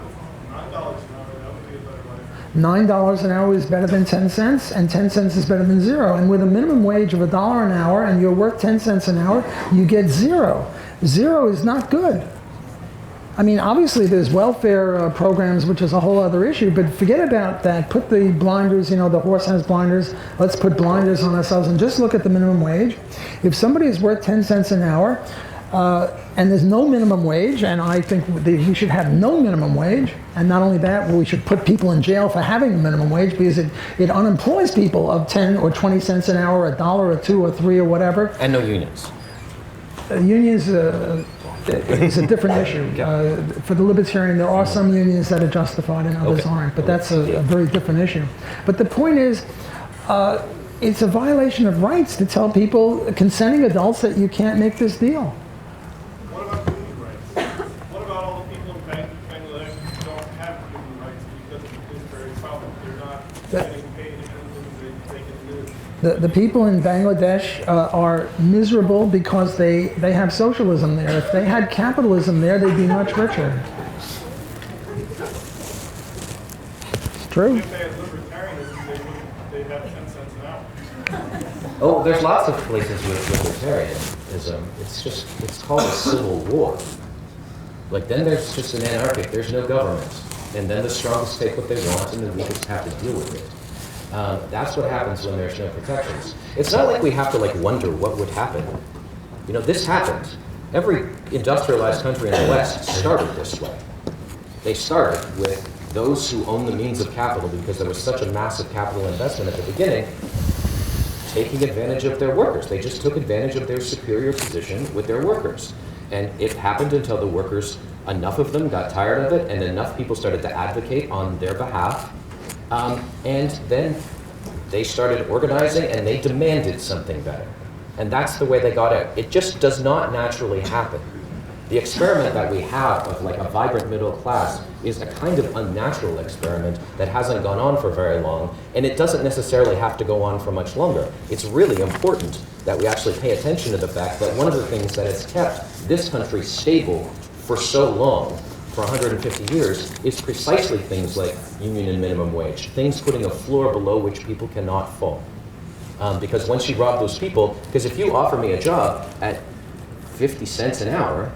$9 an hour? That would be a better life. $9 an hour is better than 10 cents, and 10 cents is better than 0. And with a minimum wage of $1 an hour, and you're worth 10 cents an hour, you get 0. 0 is not good. I mean, obviously there's welfare programs, which is a whole other issue, but forget about that. Put the blinders, the horse has blinders. Let's put blinders on ourselves and just look at the minimum wage. If somebody is worth 10 cents an hour, and there's no minimum wage, and I think we should have no minimum wage, and not only that, we should put people in jail for having a minimum wage because it unemploys people of 10 or 20 cents an hour, $1 or $2 or $3 or whatever. And no unions. Unions is a different issue. For the libertarian, there are some unions that are justified and others aren't, but that's a very different issue. But the point is, it's a violation of rights to tell people, consenting adults, that you can't make this deal. What about human rights? What about all the people in Bangladesh who don't have human rights because of the very problem? They're not getting paid anything they can do. The people in Bangladesh are miserable because they have socialism there. If they had capitalism there, they'd be much richer. True. If they had libertarianism, they'd have 10 cents an hour. Oh, there's lots of places with libertarianism. It's called a civil war. Like then there's just an anarchic, there's no government. And then the strongest take what they want and the weakest have to deal with it. That's what happens when there's no protections. It's not like we have to like wonder what would happen. You know, this happened. Every industrialized country in the West started this way. They started with those who own the means of capital because there was such a massive capital investment at the beginning, taking advantage of their workers. They just took advantage of their superior position with their workers. And it happened until the workers, enough of them got tired of it and enough people started to advocate on their behalf. And then they started organizing and they demanded something better. And that's the way they got out. It just does not naturally happen. The experiment that we have of like a vibrant middle class is a kind of unnatural experiment that hasn't gone on for very long, and it doesn't necessarily have to go on for much longer. It's really important that we actually pay attention to the fact that one of the things that has kept this country stable for so long, for 150 years, is precisely things like union and minimum wage, things putting a floor below which people cannot fall. Because once you rob those people, because if you offer me a job at 50 cents an hour,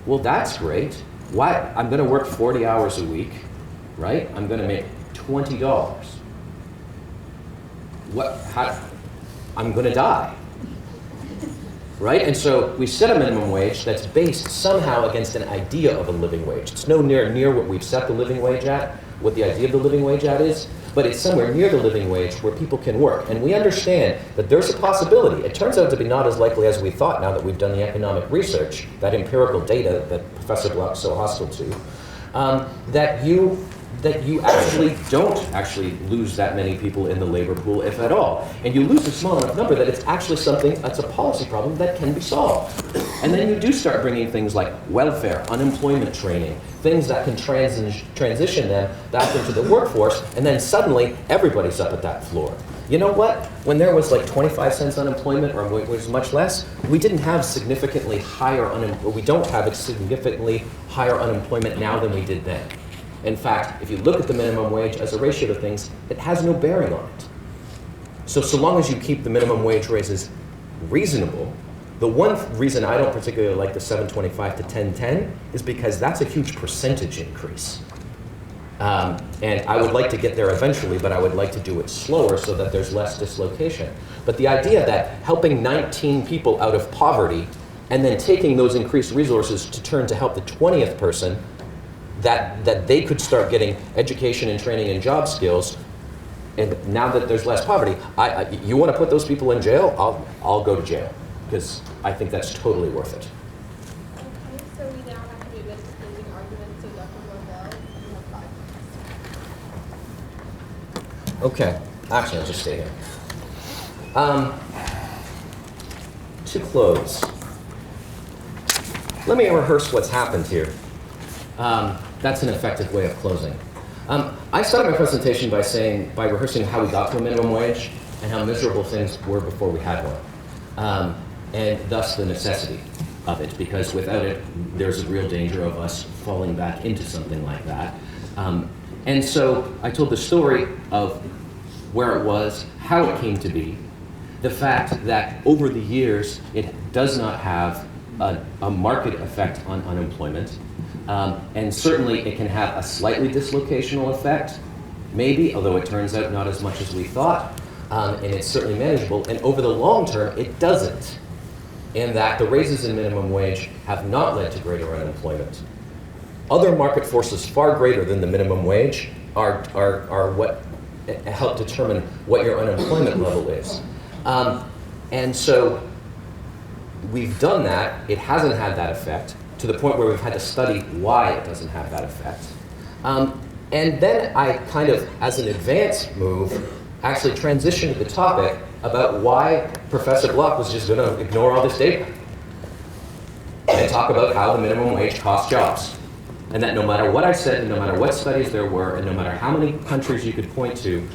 well, that's great. Why? I'm going to work 40 hours a week, right? I'm going to make $20. I'm going to die, right? And so we set a minimum wage that's based somehow against an idea of a living wage. It's nowhere near what we've set the living wage at, what the idea of the living wage at is, but it's somewhere near the living wage where people can work. And we understand that there's a possibility. It turns out to be not as likely as we thought now that we've done the economic research, that empirical data that Professor Block is so hostile to, that you actually don't actually lose that many people in the labor pool, if at all. And you lose a small enough number that it's actually something that's a policy problem that can be solved. And then you do start bringing things like welfare, unemployment training, things that can transition them back into the workforce, and then suddenly everybody's up at that floor. You know what? When there was like 25 cents unemployment, or it was much less, we didn't have significantly higher we don't have a significantly higher unemployment now than we did then. In fact, if you look at the minimum wage as a ratio to things, it has no bearing on it. So long as you keep the minimum wage raises reasonable, the one reason I don't particularly like the 725 to 1010 is because that's a huge percentage increase. And I would like to get there eventually, but I would like to do it slower so that there's less dislocation. But the idea that helping 19 people out of poverty and then taking those increased resources to turn to help the 20th person, that they could start getting education and training and job skills, and now that there's less poverty, you want to put those people in jail? I'll go to jail, because I think that's totally worth it. Okay, so we now have to do this closing argument, so Dr. Blundell, you have 5 minutes. Okay, actually, I'll just stay here. To close, let me rehearse what's happened here. That's an effective way of closing. I started my presentation by rehearsing how we got to a minimum wage and how miserable things were before we had one, and thus the necessity of it, because without it, there's a real danger of us falling back into something like that. And so I told the story of where it was, how it came to be, the fact that over the years, it does not have a market effect on unemployment. And certainly it can have a slightly dislocational effect, maybe, although it turns out not as much as we thought, and it's certainly manageable. And over the long term, it doesn't, in that the raises in minimum wage have not led to greater unemployment. Other market forces far greater than the minimum wage are what help determine what your unemployment level is. And so we've done that. It hasn't had that effect, to the point where we've had to study why it doesn't have that effect. And then I kind of, as an advance move, actually transitioned to the topic about why Professor Block was just going to ignore all this data and talk about how the minimum wage costs jobs. And that no matter what I said, and no matter what studies there were, and no matter how many countries you could point to,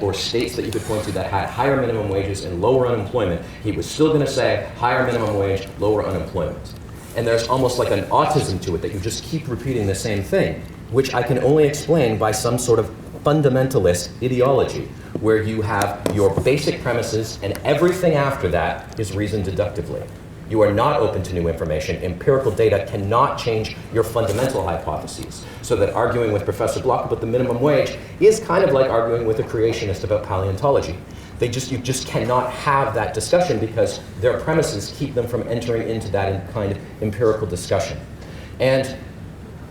or states that you could point to that had higher minimum wages and lower unemployment, he was still going to say higher minimum wage, lower unemployment. And there's almost like an autism to it, that you just keep repeating the same thing, which I can only explain by some sort of fundamentalist ideology, where you have your basic premises and everything after that is reasoned deductively. You are not open to new information. Empirical data cannot change your fundamental hypotheses. So that arguing with Professor Block about the minimum wage is kind of like arguing with a creationist about paleontology. You just cannot have that discussion because their premises keep them from entering into that kind of empirical discussion. And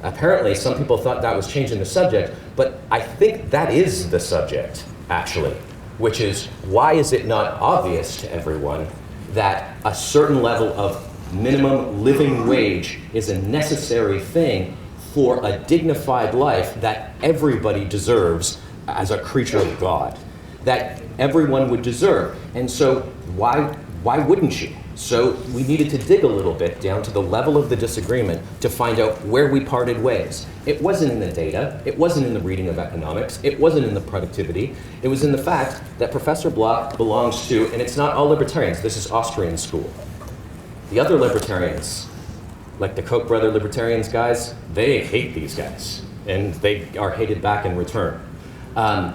apparently some people thought that was changing the subject, but I think that is the subject, actually, which is why is it not obvious to everyone that a certain level of minimum living wage is a necessary thing for a dignified life that everybody deserves as a creature of God, that everyone would deserve. And so why wouldn't you? So we needed to dig a little bit down to the level of the disagreement to find out where we parted ways. It wasn't in the data, it wasn't in the reading of economics, it wasn't in the productivity, it was in the fact that Professor Block belongs to, and it's not all libertarians, this is Austrian school. The other libertarians, like the Koch brother libertarians guys, they hate these guys, and they are hated back in return.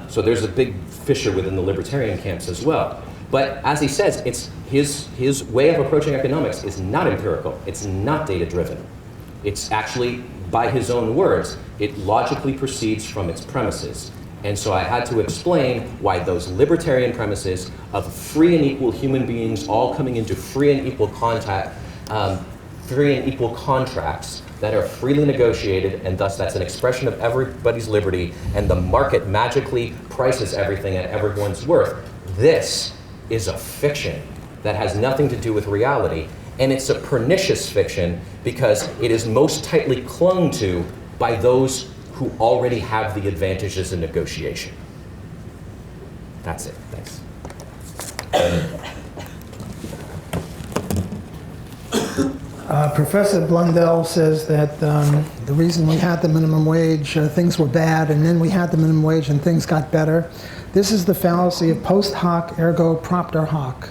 So there's a big fissure within the libertarian camps as well. But as he says, it's his way of approaching economics is not empirical. It's not data-driven. It's actually, by his own words, it logically proceeds from its premises. And so I had to explain why those libertarian premises of free and equal human beings all coming into free and equal contact, free and equal contracts that are freely negotiated, and thus that's an expression of everybody's liberty, and the market magically prices everything at everyone's worth. This is a fiction that has nothing to do with reality, and it's a pernicious fiction because it is most tightly clung to by those who already have the advantages in negotiation. That's it. Thanks. Professor Blundell says that the reason we had the minimum wage, things were bad, and then we had the minimum wage and things got better. This is the fallacy of post hoc ergo propter hoc.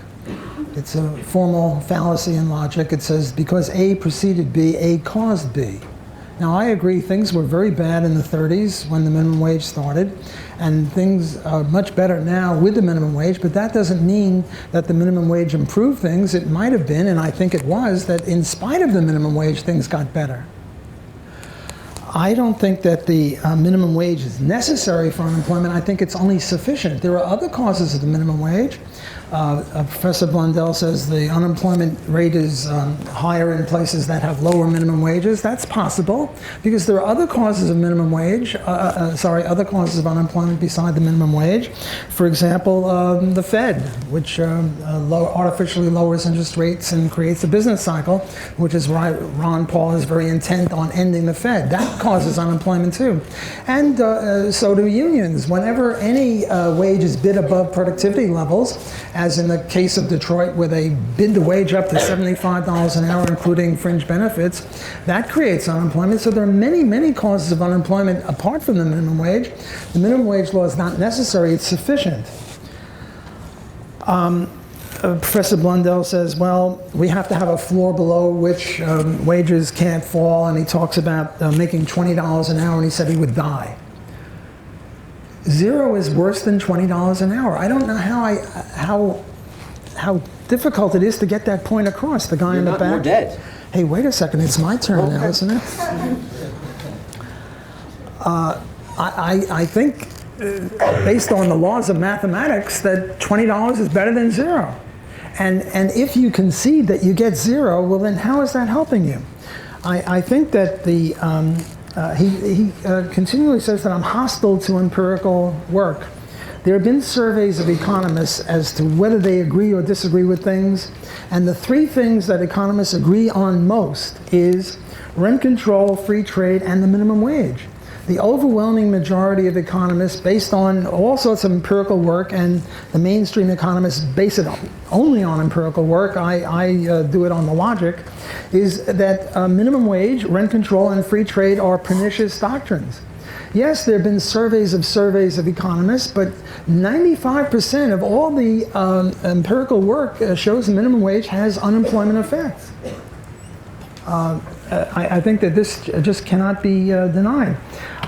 It's a formal fallacy in logic. It says because A preceded B, A caused B. Now, I agree things were very bad in the 30s when the minimum wage started, and things are much better now with the minimum wage, but that doesn't mean that the minimum wage improved things. It might have been, and I think it was, that in spite of the minimum wage, things got better. I don't think that the minimum wage is necessary for unemployment. I think it's only sufficient. There are other causes of the minimum wage. Professor Blundell says the unemployment rate is higher in places that have lower minimum wages. That's possible because there are other causes of minimum wage, other causes of unemployment beside the minimum wage. For example, the Fed, which artificially lowers interest rates and creates a business cycle, which is why Ron Paul is very intent on ending the Fed. That causes unemployment too. And so do unions. Whenever any wage is bid above productivity levels, as in the case of Detroit where they bid the wage up to $75 an hour, including fringe benefits, that creates unemployment. So there are many, many causes of unemployment apart from the minimum wage. The minimum wage law is not necessary, it's sufficient. Professor Blundell says, well, we have to have a floor below which wages can't fall, and he talks about making $20 an hour, and he said he would die. Zero is worse than $20 an hour. I don't know how difficult it is to get that point across. The guy in the back. You're dead. Hey, wait a second. It's my turn now, isn't it? I think, based on the laws of mathematics, that $20 is better than zero. And if you concede that you get zero, well, then how is that helping you? I think that the he continually says that I'm hostile to empirical work. There have been surveys of economists as to whether they agree or disagree with things, and the three things that economists agree on most is rent control, free trade, and the minimum wage. The overwhelming majority of economists, based on all sorts of empirical work, and the mainstream economists base it only on empirical work, I do it on the logic, is that minimum wage, rent control, and free trade are pernicious doctrines. Yes, there have been surveys of economists, but 95% of all the empirical work shows the minimum wage has unemployment effects. I think that this just cannot be denied.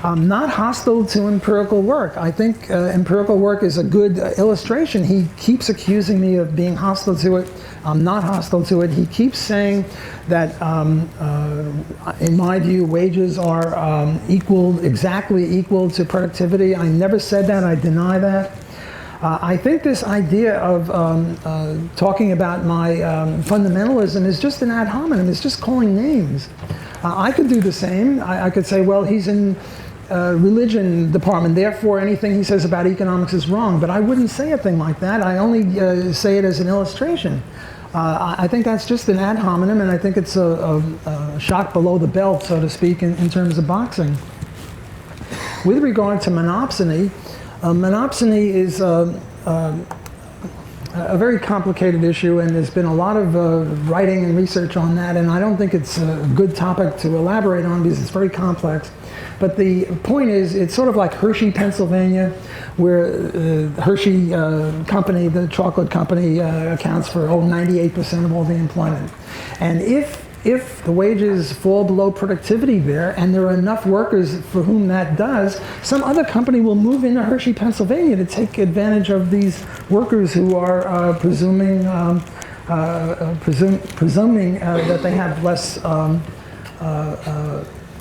I'm not hostile to empirical work. I think empirical work is a good illustration. He keeps accusing me of being hostile to it. I'm not hostile to it. He keeps saying that, in my view, wages are exactly equal to productivity. I never said that. I deny that. I think this idea of talking about my fundamentalism is just an ad hominem. It's just calling names. I could do the same. I could say, well, he's in religion department, therefore anything he says about economics is wrong. But I wouldn't say a thing like that. I only say it as an illustration. I think that's just an ad hominem, and I think it's a shot below the belt, so to speak, in terms of boxing. With regard to monopsony, monopsony is a very complicated issue, and there's been a lot of writing and research on that, and I don't think it's a good topic to elaborate on because it's very complex. But the point is, it's sort of like Hershey, Pennsylvania, where Hershey company, the chocolate company, accounts for 98% of all the employment. And if the wages fall below productivity there, and there are enough workers for whom that does, some other company will move into Hershey, Pennsylvania to take advantage of these workers who are presuming that they have less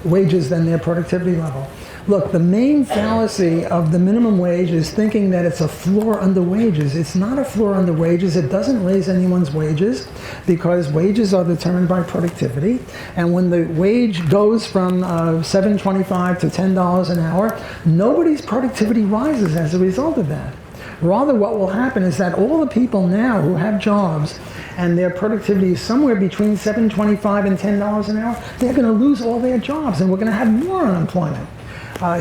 wages than their productivity level. Look, the main fallacy of the minimum wage is thinking that it's a floor under wages. It's not a floor under wages. It doesn't raise anyone's wages because wages are determined by productivity. And when the wage goes from $7.25 to $10 an hour, nobody's productivity rises as a result of that. Rather, what will happen is that all the people now who have jobs and their productivity is somewhere between $7.25 and $10 an hour, they're going to lose all their jobs, and we're going to have more unemployment.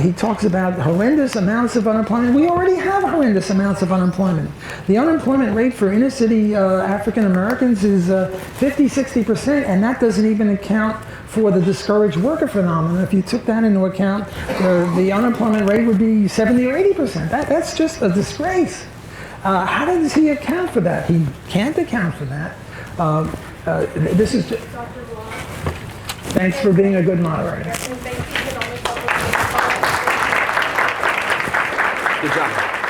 He talks about horrendous amounts of unemployment. We already have horrendous amounts of unemployment. The unemployment rate for inner city African Americans is 50–60%, and that doesn't even account for the discouraged worker phenomenon. If you took that into account, the unemployment rate would be 70 or 80%. That's just a disgrace. How does he account for that? He can't account for that. This is just, thanks for being a good moderator. Good job.